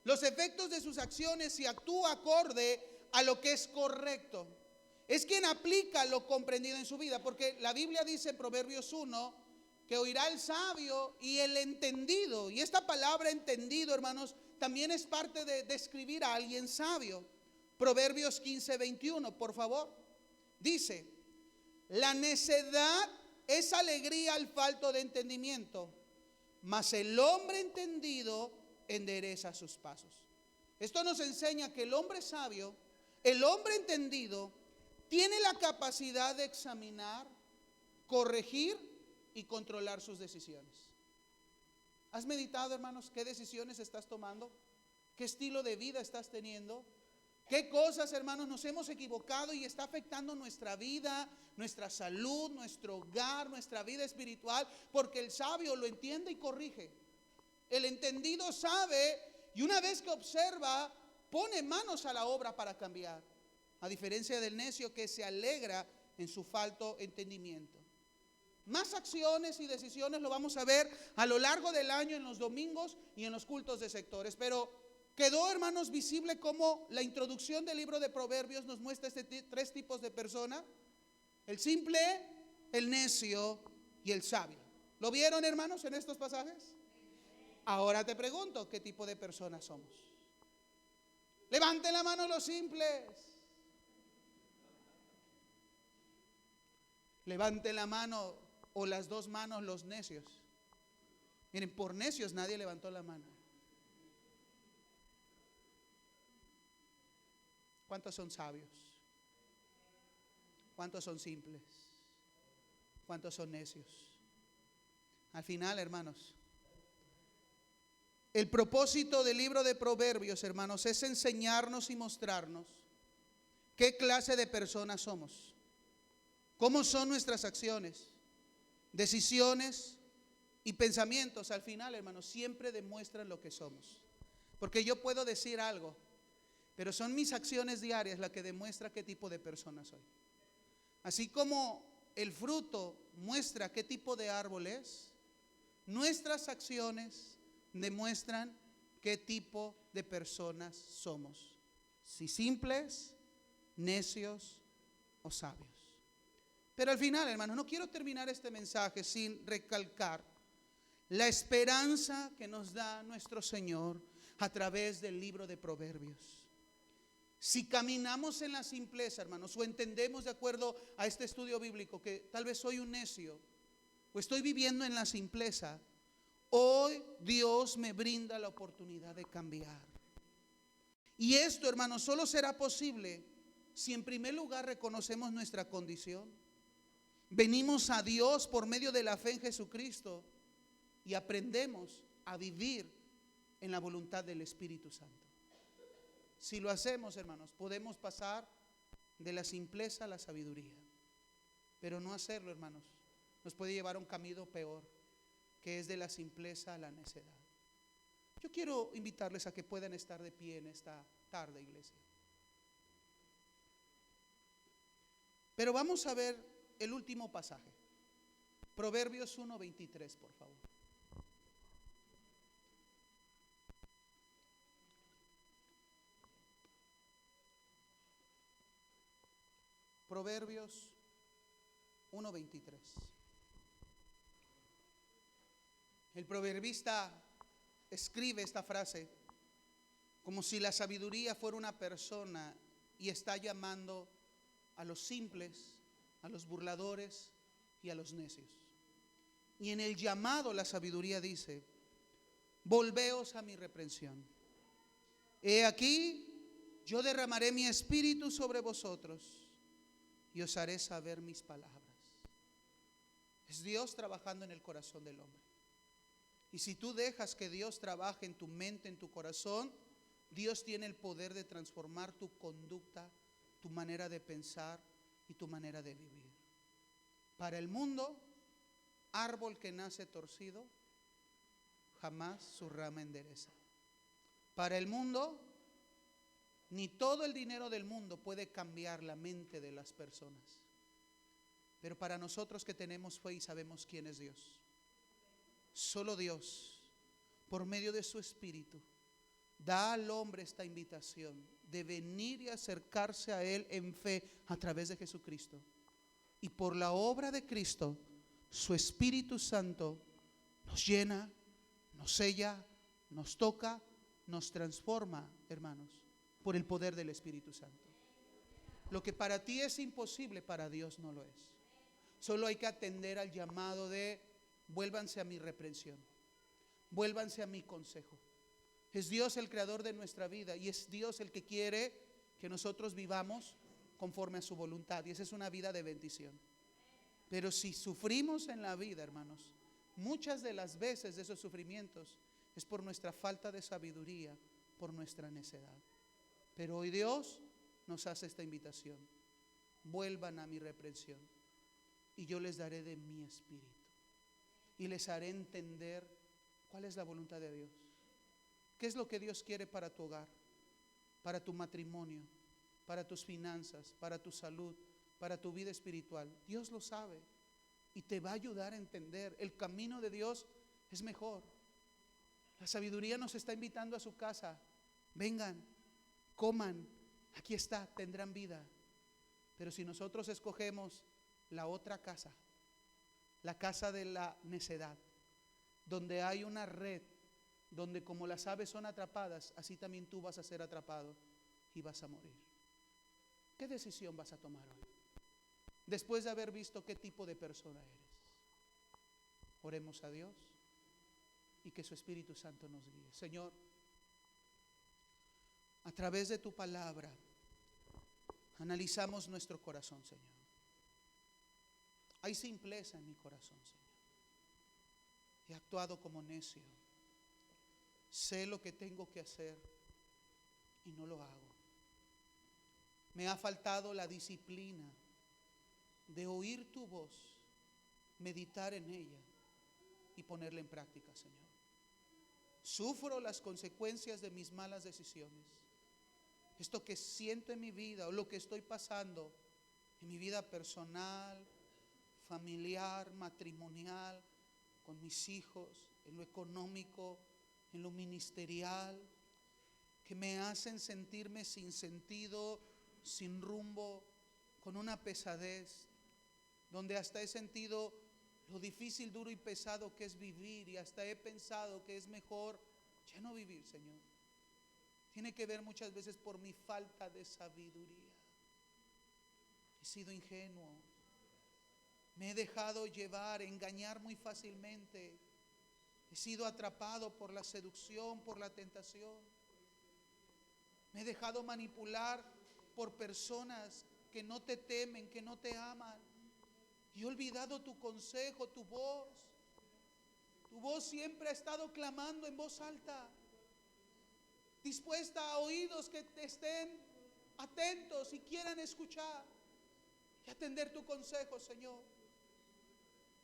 los efectos de sus acciones y actúa acorde a lo que es correcto. Es quien aplica lo comprendido en su vida, porque la Biblia dice en Proverbios 1 que oirá el sabio y el entendido. Y esta palabra entendido, hermanos, también es parte de describir a alguien sabio. Proverbios 15:21, por favor. Dice, la necedad es alegría al falto de entendimiento, mas el hombre entendido endereza sus pasos. Esto nos enseña que el hombre sabio, el hombre entendido, tiene la capacidad de examinar, corregir y controlar sus decisiones. ¿Has meditado, hermanos, qué decisiones estás tomando? ¿Qué estilo de vida estás teniendo? ¿Qué cosas, hermanos, nos hemos equivocado y está afectando nuestra vida, nuestra salud, nuestro hogar, nuestra vida espiritual? Porque el sabio lo entiende y corrige. El entendido sabe y una vez que observa, pone manos a la obra para cambiar. A diferencia del necio que se alegra en su falto entendimiento. Más acciones y decisiones lo vamos a ver a lo largo del año en los domingos y en los cultos de sectores. Pero quedó, hermanos, visible cómo la introducción del libro de Proverbios nos muestra tres tipos de persona: el simple, el necio y el sabio. ¿Lo vieron, hermanos, en estos pasajes? Ahora te pregunto, ¿qué tipo de personas somos? Levanten la mano los simples. Levanten la mano o las dos manos los necios. Miren, por necios nadie levantó la mano. ¿Cuántos son sabios? ¿Cuántos son simples? ¿Cuántos son necios? Al final, hermanos, el propósito del libro de Proverbios, hermanos, es enseñarnos y mostrarnos qué clase de personas somos. ¿Cómo son nuestras acciones, decisiones y pensamientos? Al final, hermanos, siempre demuestran lo que somos. Porque yo puedo decir algo, pero son mis acciones diarias las que demuestran qué tipo de persona soy. Así como el fruto muestra qué tipo de árbol es, nuestras acciones demuestran qué tipo de personas somos. Si simples, necios o sabios. Pero al final, hermanos, no quiero terminar este mensaje sin recalcar la esperanza que nos da nuestro Señor a través del libro de Proverbios. Si caminamos en la simpleza, hermanos, o entendemos de acuerdo a este estudio bíblico que tal vez soy un necio o estoy viviendo en la simpleza, hoy Dios me brinda la oportunidad de cambiar. Y esto, hermanos, solo será posible si en primer lugar reconocemos nuestra condición. Venimos a Dios por medio de la fe en Jesucristo y aprendemos a vivir en la voluntad del Espíritu Santo. Si lo hacemos, hermanos, podemos pasar de la simpleza a la sabiduría. Pero no hacerlo, hermanos, nos puede llevar a un camino peor, que es de la simpleza a la necedad. Yo quiero invitarles a que puedan estar de pie en esta tarde, iglesia. Pero vamos a ver el último pasaje. Proverbios 1:23, por favor. Proverbios 1:23. El proverbista escribe esta frase como si la sabiduría fuera una persona y está llamando a los simples, a los burladores y a los necios. Y en el llamado la sabiduría dice: volveos a mi reprensión. He aquí, yo derramaré mi espíritu sobre vosotros y os haré saber mis palabras. Es Dios trabajando en el corazón del hombre. Y si tú dejas que Dios trabaje en tu mente, en tu corazón, Dios tiene el poder de transformar tu conducta, tu manera de pensar y tu manera de vivir. Para el mundo, árbol que nace torcido, jamás su rama endereza. Para el mundo, ni todo el dinero del mundo puede cambiar la mente de las personas. Pero para nosotros que tenemos fe y sabemos quién es Dios, solo Dios, por medio de su Espíritu, da al hombre esta invitación de venir y acercarse a Él en fe a través de Jesucristo. Y por la obra de Cristo, su Espíritu Santo nos llena, nos sella, nos toca, nos transforma, hermanos, por el poder del Espíritu Santo. Lo que para ti es imposible, para Dios no lo es. Solo hay que atender al llamado de: vuélvanse a mi reprensión, vuélvanse a mi consejo. Es Dios el creador de nuestra vida y es Dios el que quiere que nosotros vivamos conforme a su voluntad, y esa es una vida de bendición. Pero si sufrimos en la vida, hermanos, muchas de las veces de esos sufrimientos es por nuestra falta de sabiduría, por nuestra necedad. Pero hoy Dios nos hace esta invitación: vuelvan a mi reprensión y yo les daré de mi espíritu y les haré entender cuál es la voluntad de Dios. ¿Qué es lo que Dios quiere para tu hogar, para tu matrimonio, para tus finanzas, para tu salud, para tu vida espiritual? Dios lo sabe y te va a ayudar a entender. El camino de Dios es mejor. La sabiduría nos está invitando a su casa. Vengan, coman, aquí está, tendrán vida. Pero si nosotros escogemos la otra casa, la casa de la necedad, donde hay una red, donde como las aves son atrapadas, así también tú vas a ser atrapado y vas a morir. ¿Qué decisión vas a tomar hoy? Después de haber visto qué tipo de persona eres. Oremos a Dios y que su Espíritu Santo nos guíe. Señor, a través de tu palabra analizamos nuestro corazón, Señor. Hay simpleza en mi corazón, Señor. He actuado como necio. Sé lo que tengo que hacer y no lo hago. Me ha faltado la disciplina de oír tu voz, meditar en ella y ponerla en práctica, Señor. Sufro las consecuencias de mis malas decisiones. Esto que siento en mi vida o lo que estoy pasando en mi vida personal, familiar, matrimonial, con mis hijos, en lo económico, en lo ministerial, que me hacen sentirme sin sentido, sin rumbo, con una pesadez, donde hasta he sentido lo difícil, duro y pesado que es vivir, y hasta he pensado que es mejor ya no vivir, Señor. Tiene que ver muchas veces por mi falta de sabiduría. He sido ingenuo, me he dejado llevar, engañar muy fácilmente. He sido atrapado por la seducción, por la tentación. Me he dejado manipular por personas que no te temen, que no te aman. Y he olvidado tu consejo, tu voz. Tu voz siempre ha estado clamando en voz alta, dispuesta a oídos que te estén atentos y quieran escuchar y atender tu consejo, Señor.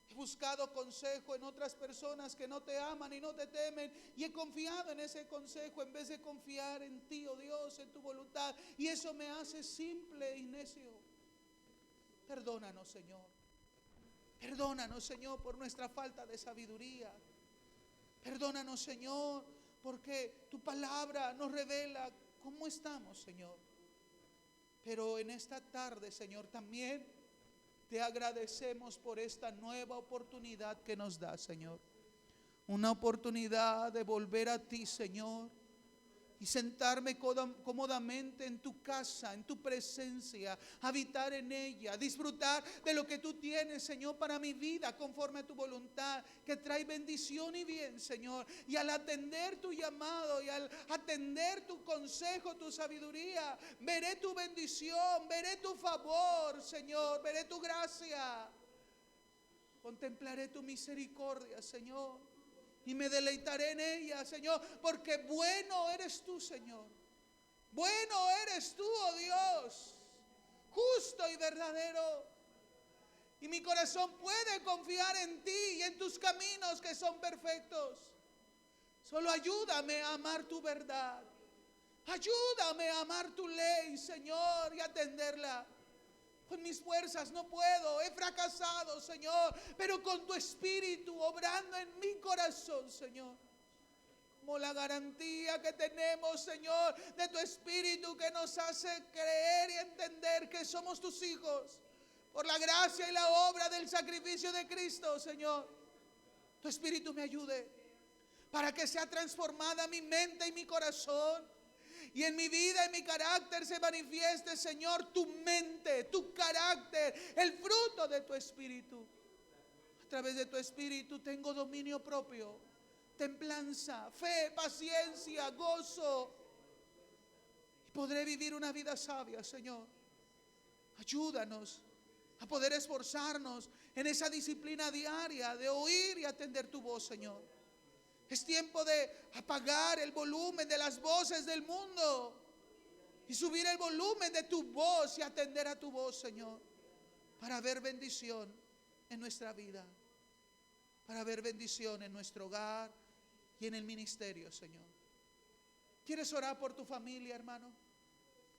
He buscado consejo en otras personas que no te aman y no te temen, y he confiado en ese consejo en vez de confiar en ti, oh Dios, en tu voluntad, y eso me hace simple y necio. Perdónanos, Señor. Perdónanos, Señor, por nuestra falta de sabiduría. Perdónanos, Señor, porque tu palabra nos revela cómo estamos, Señor. Pero en esta tarde, Señor, también te agradecemos por esta nueva oportunidad que nos da, Señor. Una oportunidad de volver a ti, Señor, y sentarme cómodamente en tu casa, en tu presencia, habitar en ella, disfrutar de lo que tú tienes, Señor, para mi vida, conforme a tu voluntad, que trae bendición y bien, Señor. Y al atender tu llamado y al atender tu consejo, tu sabiduría, veré tu bendición, veré tu favor, Señor, veré tu gracia. Contemplaré tu misericordia, Señor, y me deleitaré en ella, Señor, porque bueno eres tú, Señor. Bueno eres tú, oh Dios, justo y verdadero. Y mi corazón puede confiar en ti y en tus caminos que son perfectos. Solo ayúdame a amar tu verdad. Ayúdame a amar tu ley, Señor, y atenderla. Con mis fuerzas no puedo, he fracasado, Señor, pero con tu espíritu obrando en mi corazón, Señor, como la garantía que tenemos, Señor, de tu espíritu que nos hace creer y entender que somos tus hijos, por la gracia y la obra del sacrificio de Cristo, Señor. Tu espíritu me ayude para que sea transformada mi mente y mi corazón, y en mi vida, en mi carácter se manifieste, Señor, tu mente, tu carácter, el fruto de tu espíritu. A través de tu espíritu tengo dominio propio, templanza, fe, paciencia, gozo. Y podré vivir una vida sabia, Señor. Ayúdanos a poder esforzarnos en esa disciplina diaria de oír y atender tu voz, Señor. Es tiempo de apagar el volumen de las voces del mundo y subir el volumen de tu voz y atender a tu voz, Señor, para ver bendición en nuestra vida, para ver bendición en nuestro hogar y en el ministerio, Señor. ¿Quieres orar por tu familia, hermano?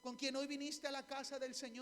Con quien hoy viniste a la casa del Señor.